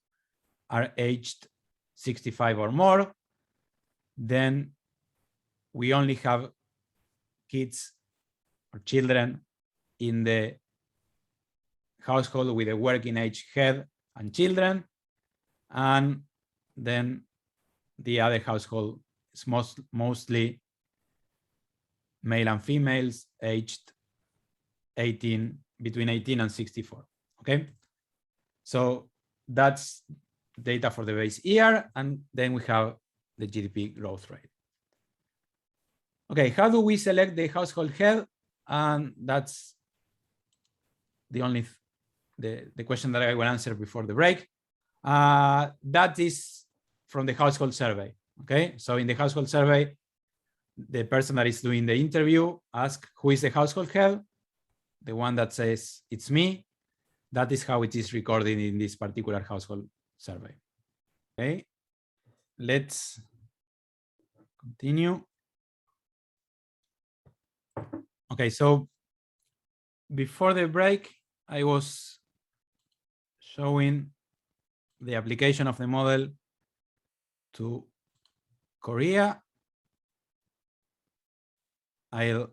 are aged 65 or more. Then we only have kids or children in the household with a working age head and children. And then the other household is mostly male and females aged between 18 and 64. Okay, so that's data for the base year, and then we have the GDP growth rate. Okay, how do we select the household head? And that's the question that I will answer before the break. That is from the household survey. Okay, so in the household survey, the person that is doing the interview asks, who is the household head? The one that says it's me. That is how it is recorded in this particular household survey. Okay, let's continue. Okay, so before the break, I was showing the application of the model to Korea. I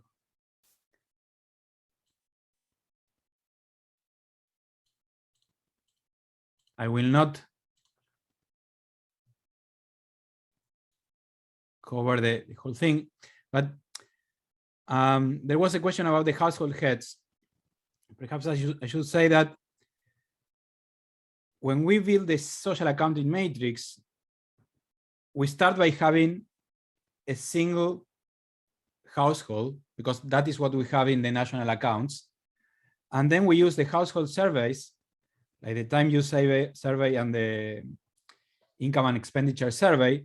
will not cover the whole thing, but there was a question about the household heads. Perhaps I should say that when we build the social accounting matrix, we start by having a single household, because that is what we have in the national accounts. And then we use the household surveys, like the time use survey and the income and expenditure survey,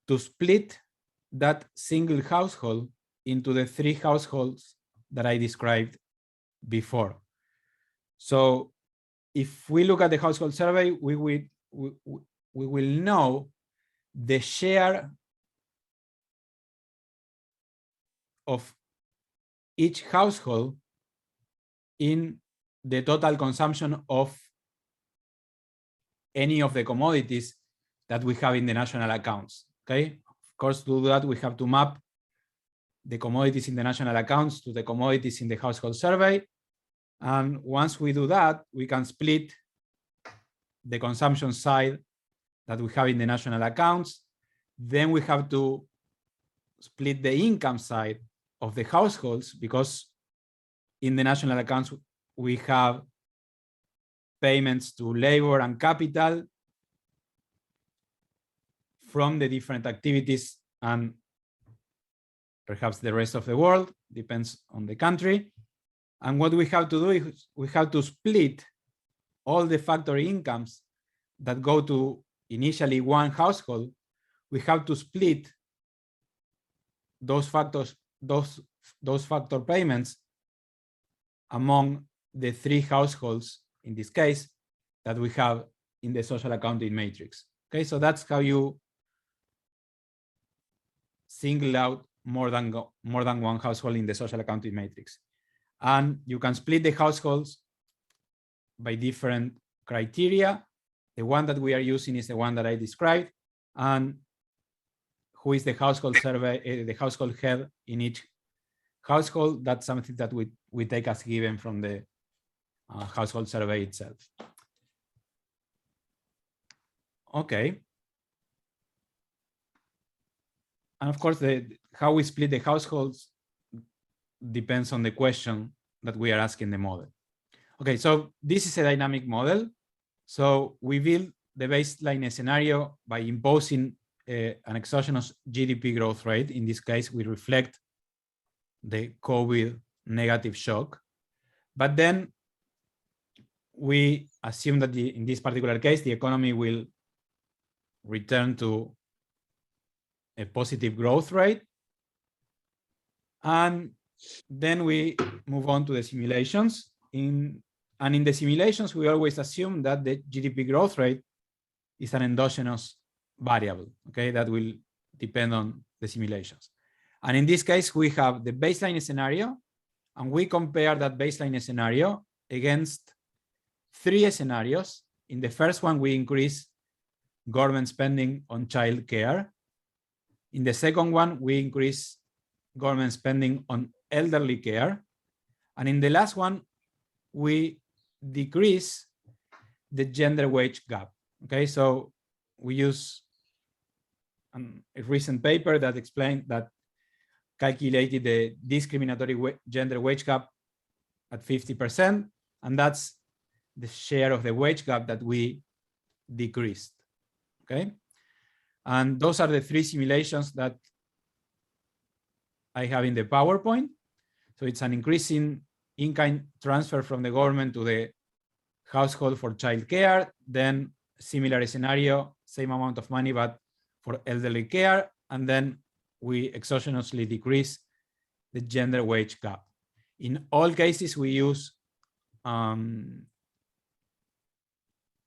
to split that single household into the 3 households that I described before. So if we look at the household survey, we will know the share of each household in the total consumption of any of the commodities that we have in the national accounts. Okay, of course, to do that, we have to map the commodities in the national accounts to the commodities in the household survey. And once we do that, we can split the consumption side that we have in the national accounts. Then we have to split the income side of the households, because in the national accounts, we have payments to labor and capital from the different activities and perhaps the rest of the world, depends on the country. And what we have to do is we have to split all the factory incomes that go to initially one household. We have to split those factor payments among the three households, in this case, that we have in the social accounting matrix. Okay, so that's how you single out more than one household in the social accounting matrix. And you can split the households by different criteria. The one that we are using is the one that I described, and who is the household survey, the household head in each household. That's something that we take as given from the household survey itself. Okay. And of course, how we split the households depends on the question that we are asking the model. Okay, so this is a dynamic model. So we build the baseline scenario by imposing an exogenous GDP growth rate. In this case, we reflect the COVID negative shock. But then we assume that in this particular case, the economy will return to a positive growth rate. And then we move on to the simulations. In the simulations, we always assume that the GDP growth rate is an endogenous variable, okay, that will depend on the simulations. And in this case, we have the baseline scenario, and we compare that baseline scenario against three scenarios. In the first one, we increase government spending on child care. In the second one, we increase government spending on elderly care. And in the last one, we decrease the gender wage gap. Okay, so we use a recent paper that explained that calculated the discriminatory gender wage gap at 50%, and that's the share of the wage gap that we decreased. Okay, and those are the three simulations that I have in the PowerPoint. So it's an increasing in-kind transfer from the government to the household for child care, then similar scenario, same amount of money, but for elderly care, and then we exogenously decrease the gender wage gap. In all cases, we use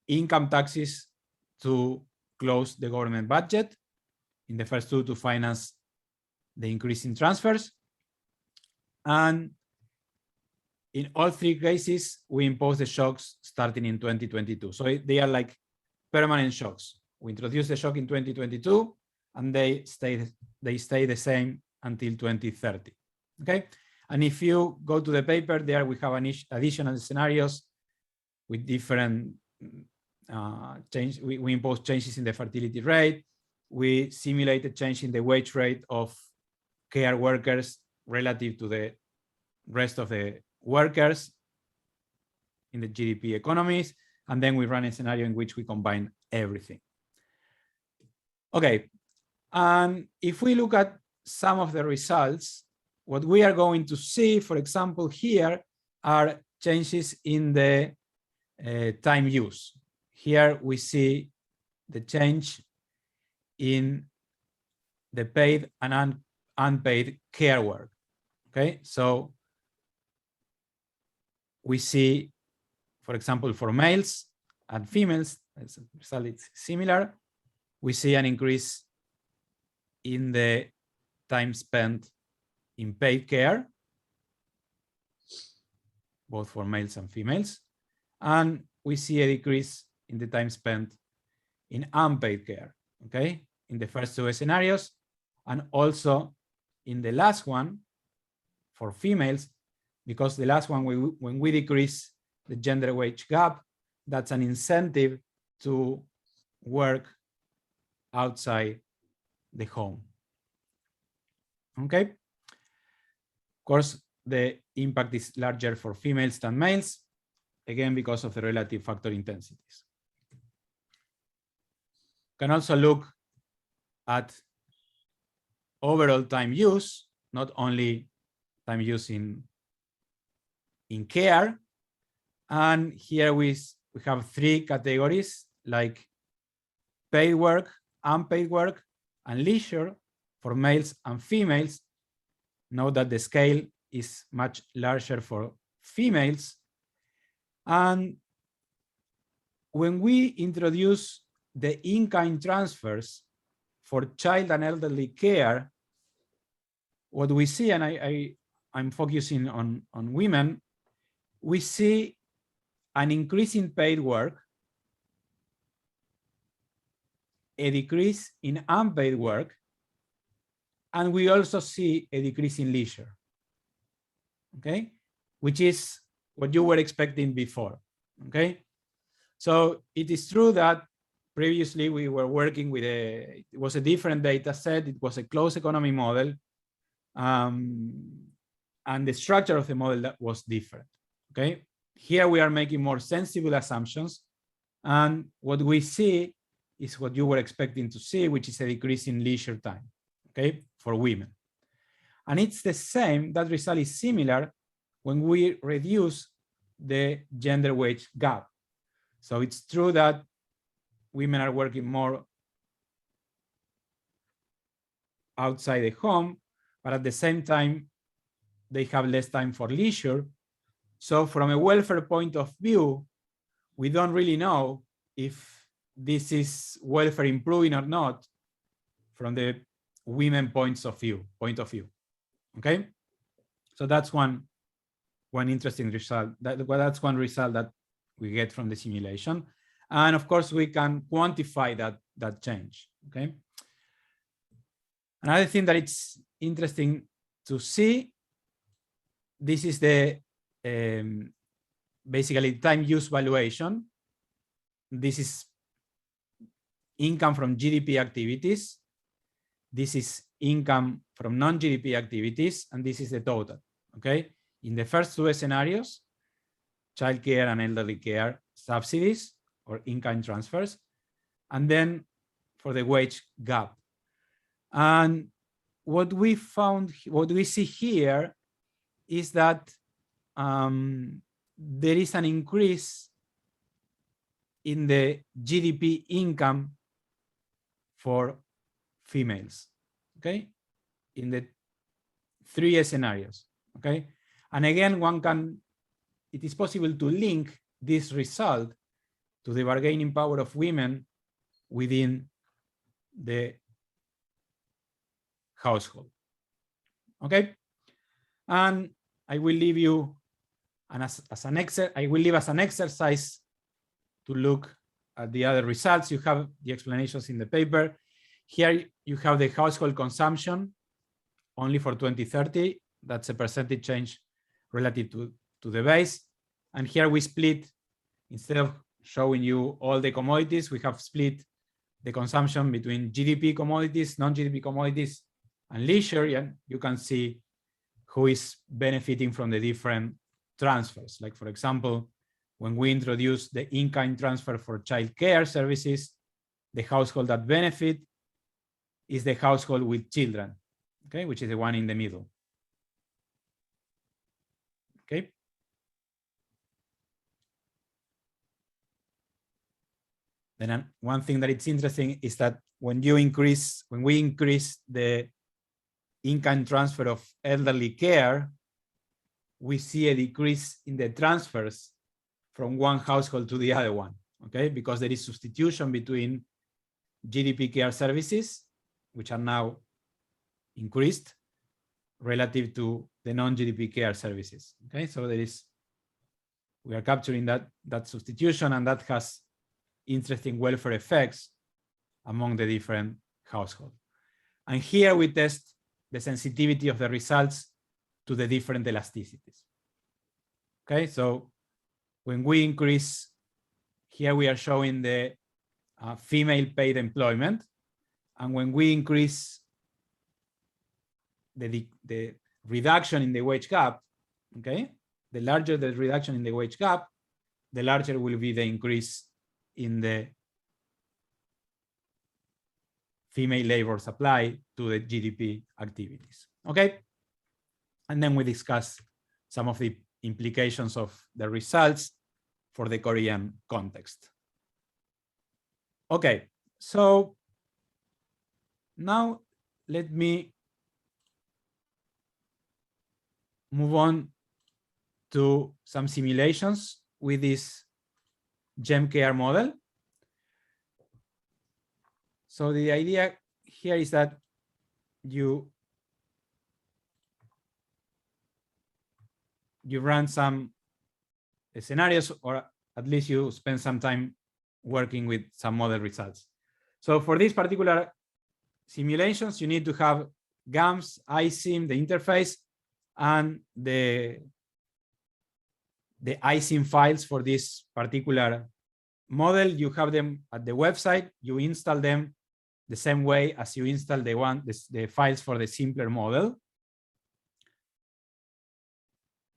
income taxes to close the government budget. In the first two, to finance the increase in transfers. And in all three cases, we impose the shocks starting in 2022. So they are like permanent shocks. We introduce the shock in 2022, and they stay the same until 2030. Okay, and if you go to the paper, there we have additional scenarios with different change. We impose changes in the fertility rate. We simulate a change in the wage rate of care workers relative to the rest of the workers in the GDP economies. And then we run a scenario in which we combine everything. Okay, and if we look at some of the results, what we are going to see, for example, here are changes in the time use. Here we see the change in the paid and unpaid care work. Okay, so we see, for example, for males and females, as a result, it's similar. We see an increase in the time spent in paid care. both for males and females. And we see a decrease in the time spent in unpaid care, okay, in the first two scenarios, and also in the last one for females, because the last one, when we decrease the gender wage gap, that's an incentive to work outside the home. Okay. Of course, the impact is larger for females than males, again, because of the relative factor intensities. Can also look at overall time use, not only time use in care. And here we have three categories, like paid work, unpaid work, and leisure for males and females. Note that the scale is much larger for females. And when we introduce the in-kind transfers for child and elderly care, what we see, and I'm focusing on women, we see an increase in paid work, a decrease in unpaid work, and we also see a decrease in leisure, okay? Which is what you were expecting before, okay? So it is true that previously we were working with it was a different data set, it was a closed economy model, and the structure of the model that was different, okay? Here we are making more sensible assumptions, and what we see is what you were expecting to see, which is a decrease in leisure time, okay, for women. And it's the same, that result is similar when we reduce the gender wage gap. So it's true that women are working more outside the home, but at the same time, they have less time for leisure. So from a welfare point of view, we don't really know if this is welfare improving or not from the women point of view. Okay, so that's one interesting result. That's one result that we get from the simulation, and of course we can quantify that change. Okay. Another thing that it's interesting to see, this is the basically time use valuation. This is income from GDP activities. This is income from non-GDP activities, and this is the total, okay? In the first two scenarios, childcare and elderly care subsidies or in-kind transfers, and then for the wage gap. And what we found, what we see here is that there is an increase in the GDP income for females, okay, in the three scenarios, okay? And again, it is possible to link this result to the bargaining power of women within the household, okay? And I will leave you, and I will leave as an exercise to look at the other results. You have the explanations in the paper. Here you have the household consumption only for 2030. That's a percentage change relative to the base. And here we split, instead of showing you all the commodities, we have split the consumption between GDP commodities, non-GDP commodities, and leisure. And you can see who is benefiting from the different transfers. Like, for example, when we introduce the in-kind transfer for child care services, the household that benefit is the household with children, okay, which is the one in the middle. Okay. Then one thing that it's interesting is that when we increase the in-kind transfer of elderly care, we see a decrease in the transfers from one household to the other one, okay? Because there is substitution between GDP care services, which are now increased relative to the non-GDP care services, okay? So there is We are capturing that substitution, and that has interesting welfare effects among the different households. And here we test the sensitivity of the results to the different elasticities. Okay, so when we increase, here we are showing the female paid employment, and when we increase the reduction in the wage gap, okay, the larger the reduction in the wage gap, the larger will be the increase in the female labor supply to the GDP activities. Okay, and then we discuss some of the implications of the results for the Korean context. Okay, so now let me move on to some simulations with this GEM-KR model. So the idea here is that you run some scenarios, or at least you spend some time working with some model results. So for these particular simulations, you need to have GAMS, ISIM, the interface, and the ISIM files for this particular model. You have them at the website. You install them the same way as you install the files for the simpler model.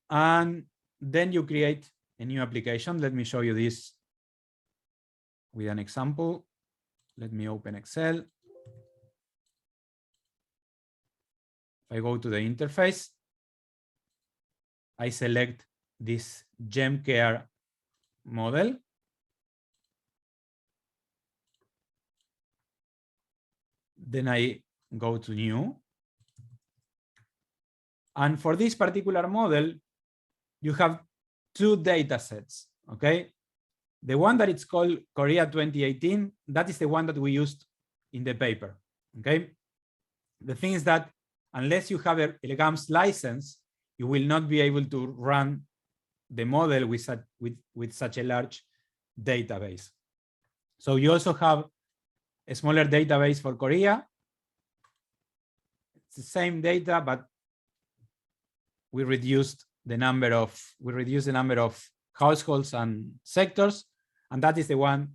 And then you create a new application. Let me show you this with an example. Let me open Excel. If I go to the interface, I select this GEM-KR model. Then I go to new. And for this particular model, you have two data sets, okay? The one that it's called Korea 2018, that is the one that we used in the paper, okay? The thing is that unless you have a GAMS license, you will not be able to run the model with such a large database. So you also have a smaller database for Korea. It's the same data, but we reduced the number of households and sectors, and that is the one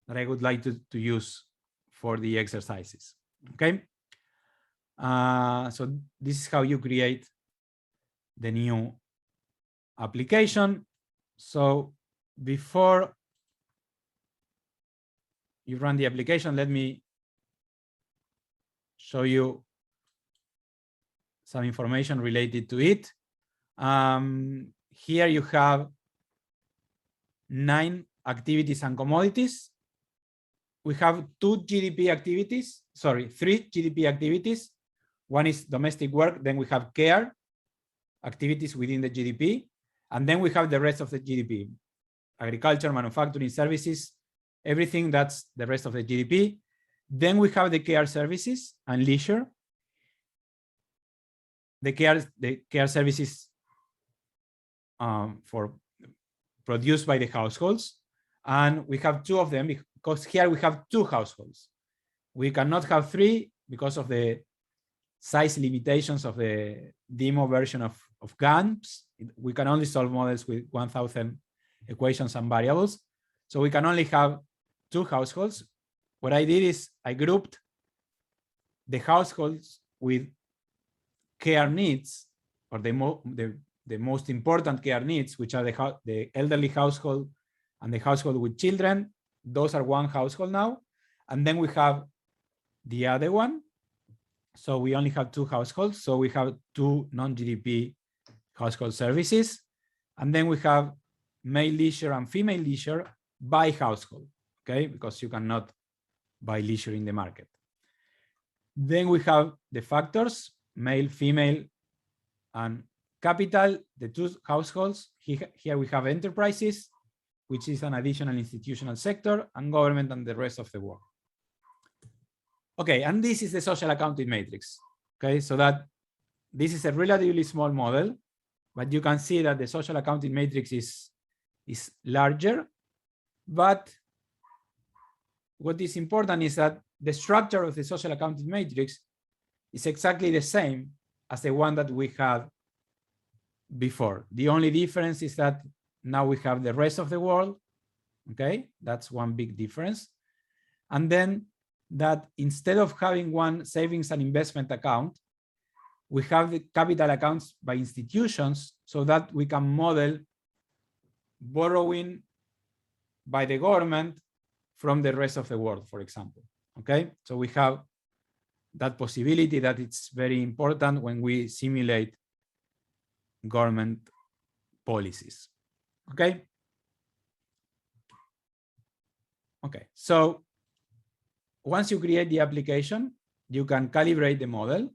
that I would like to use for the exercises. Okay. So this is how you create the new application. So before you run the application, let me show you some information related to it. Here you have 9 activities and commodities. We have 3 GDP activities. One is domestic work, then we have care activities within the GDP, and then we have the rest of the GDP, agriculture, manufacturing, services, everything that's the rest of the GDP. Then we have the care services and leisure. The care services for produced by the households, and we have 2 of them because here we have 2 households. We cannot have 3 because of the size limitations of the demo version of GAMS. We can only solve models with 1,000 equations and variables. So we can only have 2 households. What I did is I grouped the households with care needs, or the most important care needs, which are the elderly household and the household with children. Those are one household now. And then we have the other one. So we only have 2 households. So we have 2 non-GDP household services. And then we have male leisure and female leisure by household, okay? Because you cannot buy leisure in the market. Then we have the factors, male, female, and capital, the 2 households. Here we have enterprises, which is an additional institutional sector, and government and the rest of the world. Okay, and this is the social accounting matrix. Okay, so that this is a relatively small model, but you can see that the social accounting matrix is is larger, but what is important is that the structure of the social accounting matrix is exactly the same as the one that we had before. The only difference is that now we have the rest of the world. Okay, that's one big difference. And then that instead of having one savings and investment account, we have the capital accounts by institutions so that we can model borrowing by the government from the rest of the world, for example. Okay, so we have that possibility that it's very important when we simulate government policies. Okay. Okay, so once you create the application, you can calibrate the model.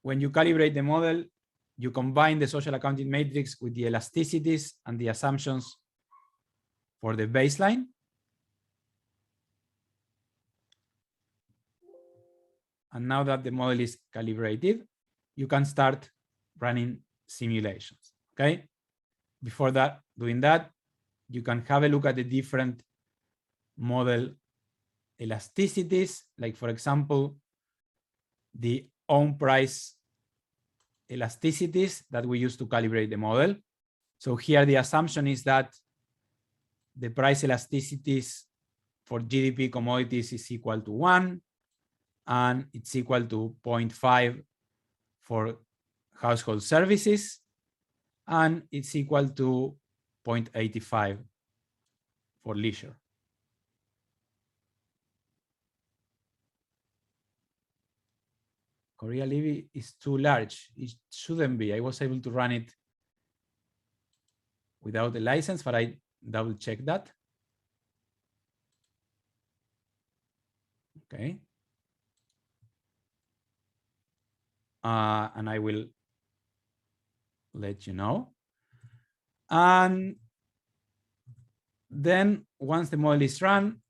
When you calibrate the model, you combine the social accounting matrix with the elasticities and the assumptions for the baseline. And now that the model is calibrated, you can start running simulations. Okay. Before that, doing that, you can have a look at the different model elasticities, like for example, the own price elasticities that we use to calibrate the model. So here the assumption is that the price elasticities for GDP commodities is equal to 1, and it's equal to 0.5 for household services, and it's equal to 0.85 for leisure. Korea Levy is too large. It shouldn't be. I was able to run it without a license, but I double check that. Okay. And I will let you know. And then once the model is run,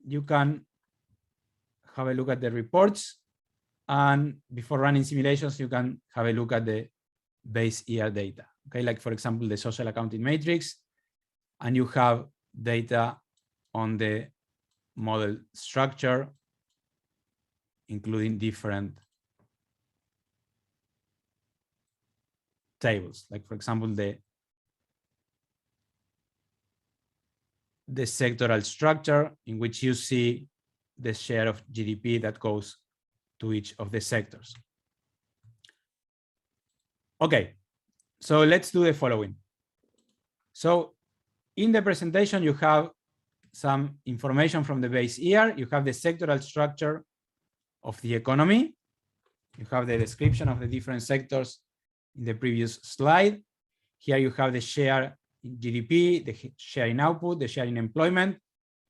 you can have a look at the reports. And before running simulations, you can have a look at the base year data. Okay, like for example, the social accounting matrix, and you have data on the model structure, including different tables, like for example, the sectoral structure in which you see the share of GDP that goes to each of the sectors. Okay, so let's do the following. So in the presentation, you have some information from the base year. You have the sectoral structure of the economy. You have the description of the different sectors in the previous slide. Here you have the share in GDP, the share in output, the share in employment,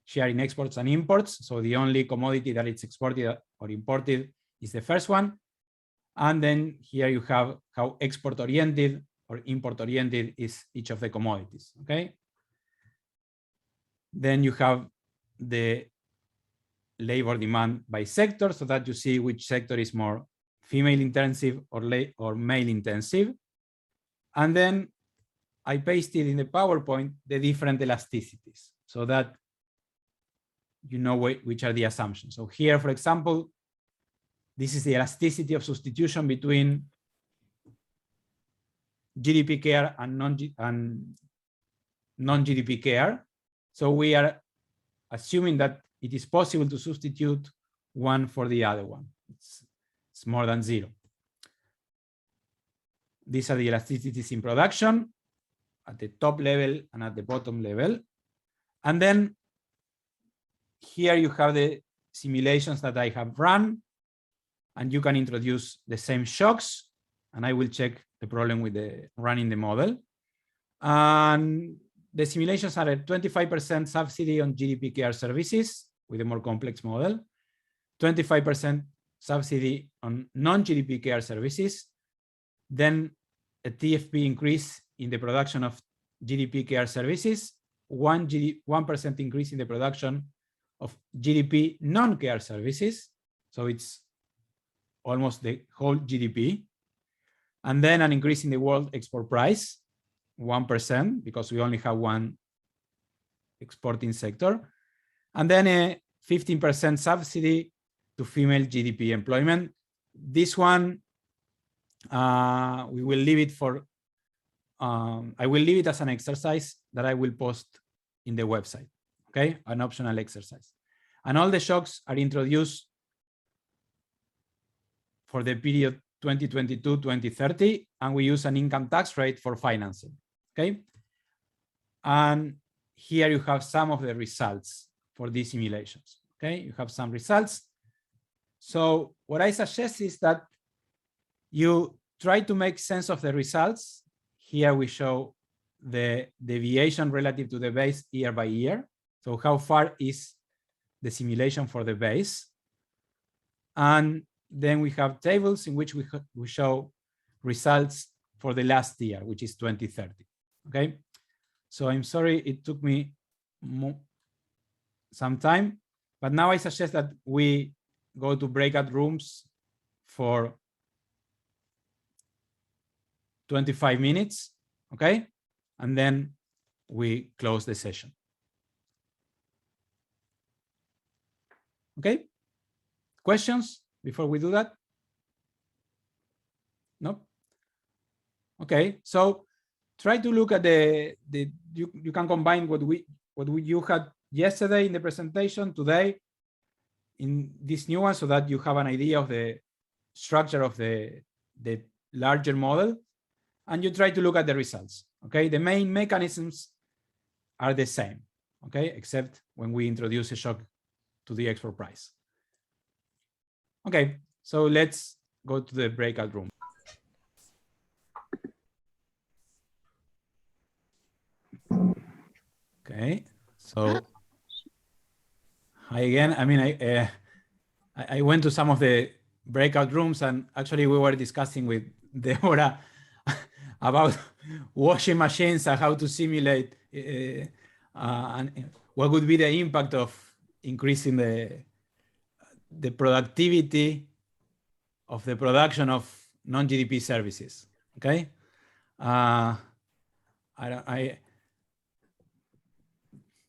share in exports and imports. So the only commodity that it's exported or imported is the first one. And then here you have how export-oriented or import-oriented is each of the commodities, okay? Then you have the labor demand by sector so that you see which sector is more female intensive or male intensive. And then I pasted in the PowerPoint the different elasticities so that you know which are the assumptions. So here, for example, this is the elasticity of substitution between GDP care and non-GDP care. So we are assuming that it is possible to substitute one for the other one. It's more than 0. These are the elasticities in production at the top level and at the bottom level. And then here you have the simulations that I have run, and you can introduce the same shocks, and I will check the problem with the running the model. And the simulations are a 25% subsidy on GDP care services with a more complex model, 25% subsidy on non-GDP care services, then a TFP increase in the production of GDP care services, 1% increase in the production of GDP non-care services. So it's almost the whole GDP. and then an increase in the world export price, 1%, because we only have one exporting sector, and then a 15% subsidy to female GDP employment. This one, we will leave it for, I will leave it as an exercise that I will post in the website, okay? An optional exercise. And all the shocks are introduced for the period 2022-2030, and we use an income tax rate for financing, okay? And here you have some of the results for these simulations, okay? You have some results. So what I suggest is that you try to make sense of the results. Here we show the deviation relative to the base year by year. So how far is the simulation for the base? And then we have tables in which we show results for the last year, which is 2030, okay? So I'm sorry it took me some time, but now I suggest that we go to breakout rooms for 25 minutes, okay? And then we close the session. Okay? Questions before we do that? No? Okay, so try to look at you can combine what you had yesterday in the presentation today in this new one, so that you have an idea of the structure of the larger model, and you try to look at the results. Okay, the main mechanisms are the same, okay, except when we introduce a shock to the export price. Okay, so let's go to the breakout room. Okay, so hi again. I mean, I went to some of the breakout rooms, and actually we were discussing with Deborah about washing machines and how to simulate and what would be the impact of increasing the productivity of the production of non-GDP services. Okay,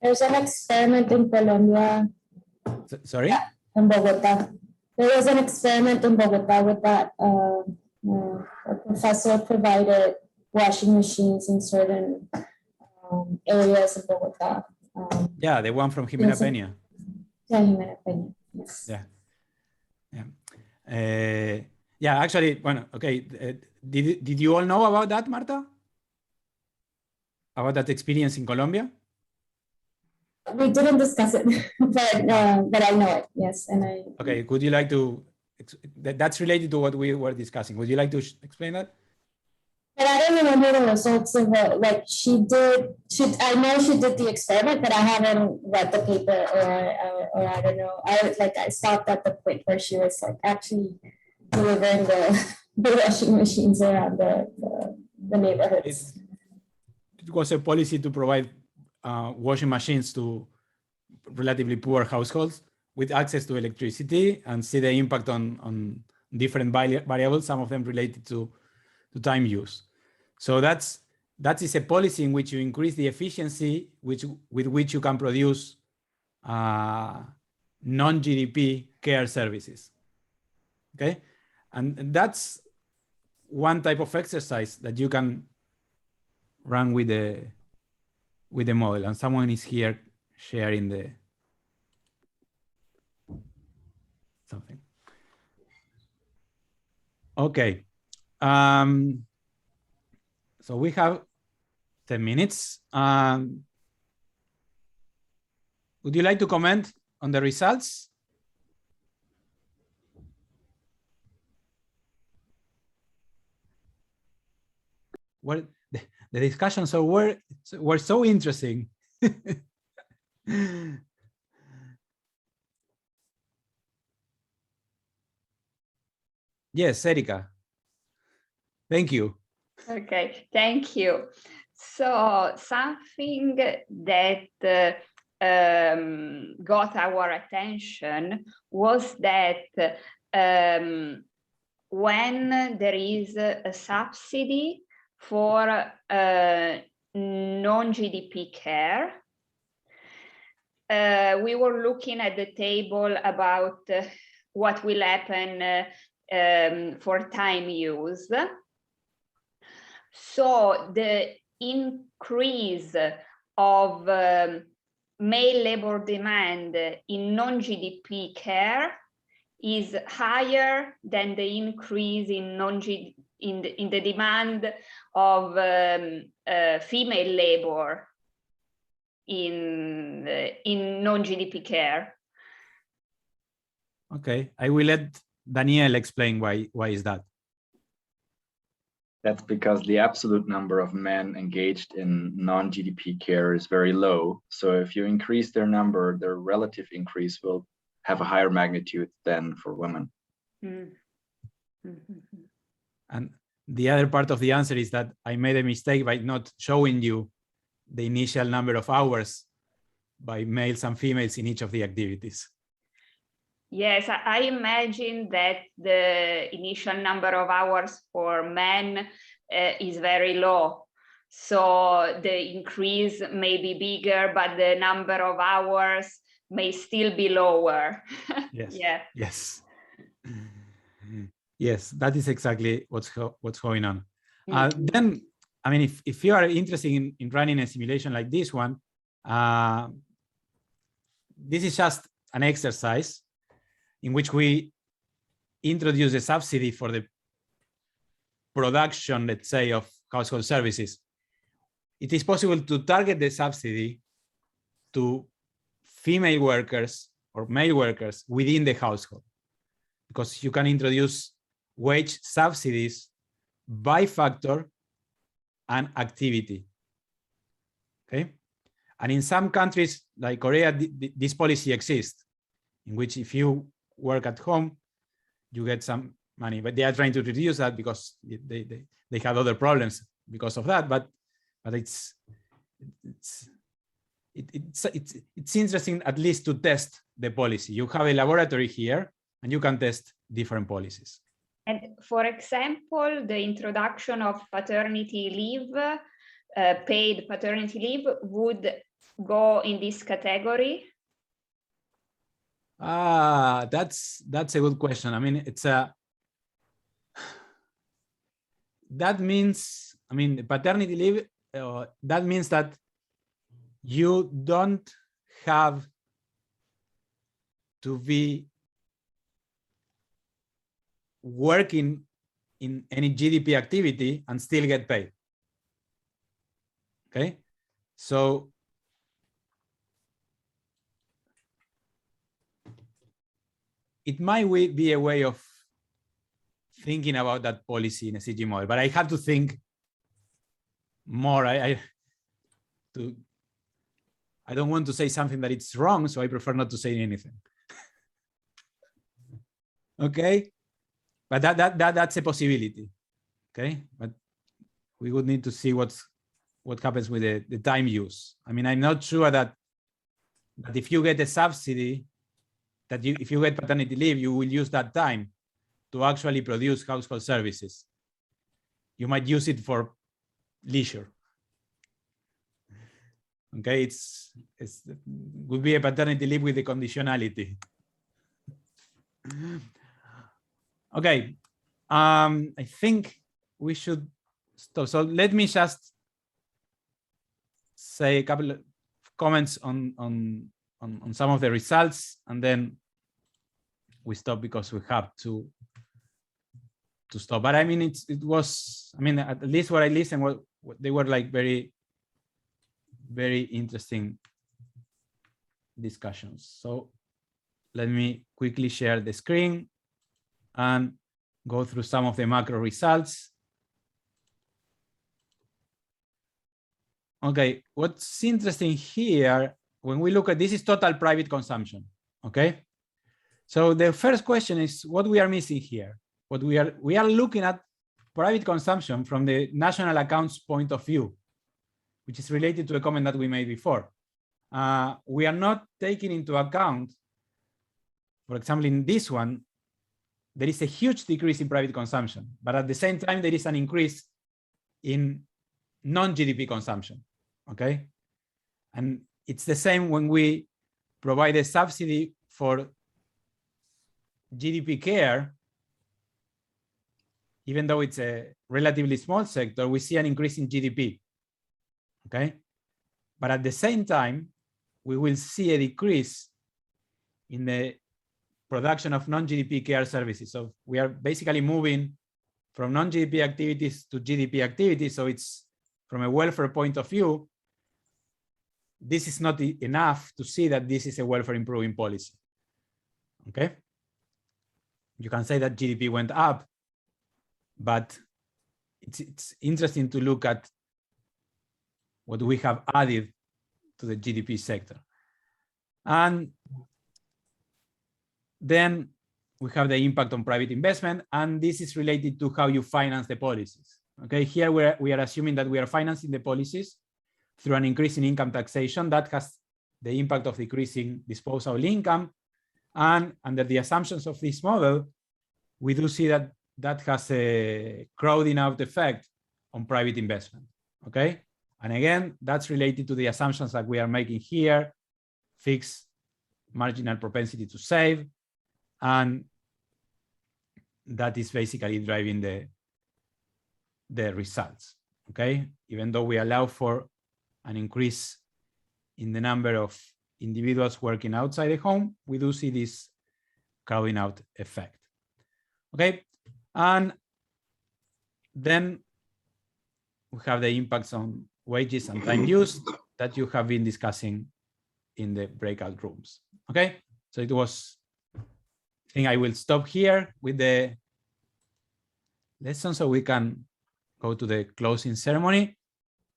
there's an experiment in Colombia. Sorry? Yeah, in Bogota. There was an experiment in Bogota with that. A professor provided washing machines in certain areas of Bogota. Yeah, the one from Jimena Peña. Yeah, Jimena Peña. Yes. Yeah. Yeah. Yeah, actually, bueno, okay. Did you all know about that, Marta? About that experience in Colombia? We didn't discuss it, but I know it. Yes, and I. Okay, would you like to? That's related to what we were discussing. Would you like to explain that? But I don't remember the results of it. Like she did. I know she did the experiment, but I haven't read the paper, or I don't know. I stopped at the point where she was like actually delivering the washing machines around the neighborhoods. It was a policy to provide washing machines to relatively poor households with access to electricity, and see the impact on different variables, some of them related to time use. So that is a policy in which you increase the efficiency with which you can produce non-GDP care services. Okay, and that's one type of exercise that you can run with the model. And someone is here sharing the something. Okay. So we have 10 minutes. Would you like to comment on the results? Well, the discussions were so interesting. Yes, Erika. Thank you. Okay, thank you. So something that got our attention was that when there is a subsidy for non-GDP care. We were looking at the table about what will happen for time use. So the increase of male labor demand in non-GDP care is higher than the increase in in the demand of female labor in non-GDP care. Okay, I will let Daniel explain why is that. That's because the absolute number of men engaged in non-GDP care is very low. So if you increase their number, their relative increase will have a higher magnitude than for women. And the other part of the answer is that I made a mistake by not showing you the initial number of hours by males and females in each of the activities. Yes, I imagine that the initial number of hours for men is very low. So the increase may be bigger, but the number of hours may still be lower. Yes. Yeah. Yes. Yes, that is exactly what's going on. Then, I mean, if you are interested in running a simulation like this one, this is just an exercise in which we introduce a subsidy for the production, let's say, of household services. It is possible to target the subsidy to female workers or male workers within the household, because you can introduce wage subsidies by factor and activity. Okay, and in some countries like Korea, this policy exists, in which if you work at home, you get some money, but they are trying to reduce that because they have other problems because of that. But it's interesting at least to test the policy. You have a laboratory here, and you can test different policies. And for example, the introduction of paternity leave, paid paternity leave, would go in this category? That's a good question. I mean, that means, I mean, paternity leave, that means that you don't have to be working in any GDP activity and still get paid. Okay, so it might be a way of thinking about that policy in a CG model, but I have to think more. I don't want to say something that it's wrong, so I prefer not to say anything. Okay, but that's a possibility. Okay, but we would need to see what happens with the time use. I mean, I'm not sure that if you get a subsidy, that if you get paternity leave, you will use that time to actually produce household services. You might use it for leisure. Okay, it would be a paternity leave with the conditionality. Okay, I think we should stop. So let me just say a couple of comments on some of the results, and then we stop because we have to stop. But I mean, it was, I mean, at least what I listened, they were like very, very interesting discussions. So let me quickly share the screen and go through some of the macro results. Okay, what's interesting here, when we look at this, is total private consumption. Okay, so the first question is what we are missing here. What we are looking at private consumption from the national accounts point of view, which is related to a comment that we made before. We are not taking into account, for example, in this one, there is a huge decrease in private consumption, but at the same time, there is an increase in non-GDP consumption, okay? And it's the same when we provide a subsidy for GDP care. Even though it's a relatively small sector, we see an increase in GDP, okay? But at the same time, we will see a decrease in the production of non-GDP care services. So we are basically moving from non-GDP activities to GDP activities. So it's from a welfare point of view, this is not enough to see that this is a welfare improving policy, okay? You can say that GDP went up, but it's interesting to look at what we have added to the GDP sector. And then we have the impact on private investment, and this is related to how you finance the policies. Okay, here we are assuming that we are financing the policies through an increase in income taxation that has the impact of decreasing disposable income. And under the assumptions of this model, we do see that that has a crowding out effect on private investment, okay? And again, that's related to the assumptions that we are making here, fixed marginal propensity to save, and that is basically driving the results, okay? Even though we allow for an increase in the number of individuals working outside the home, we do see this crowding out effect, okay? And then we have the impacts on wages and time used that you have been discussing in the breakout rooms, okay? So it was, I think I will stop here with the lesson so we can go to the closing ceremony.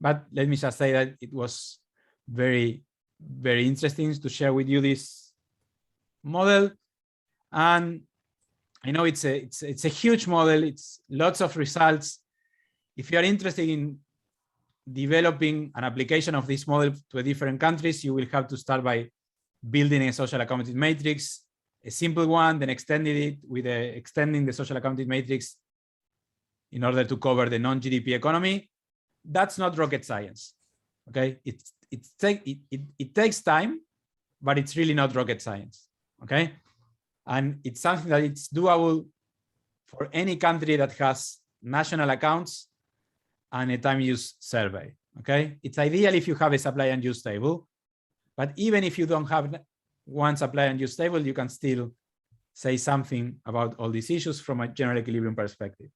But let me just say that it was very, very interesting to share with you this model. And I know it's a huge model. It's lots of results. If you are interested in developing an application of this model to different countries, you will have to start by building a social accounting matrix, a simple one, then extending it with extending the social accounting matrix in order to cover the non-GDP economy. That's not rocket science, okay? It takes time, but it's really not rocket science, okay? And it's something that it's doable for any country that has national accounts and a time use survey, okay? It's ideal if you have a supply and use table, but even if you don't have one supply and use table, you can still say something about all these issues from a general equilibrium perspective.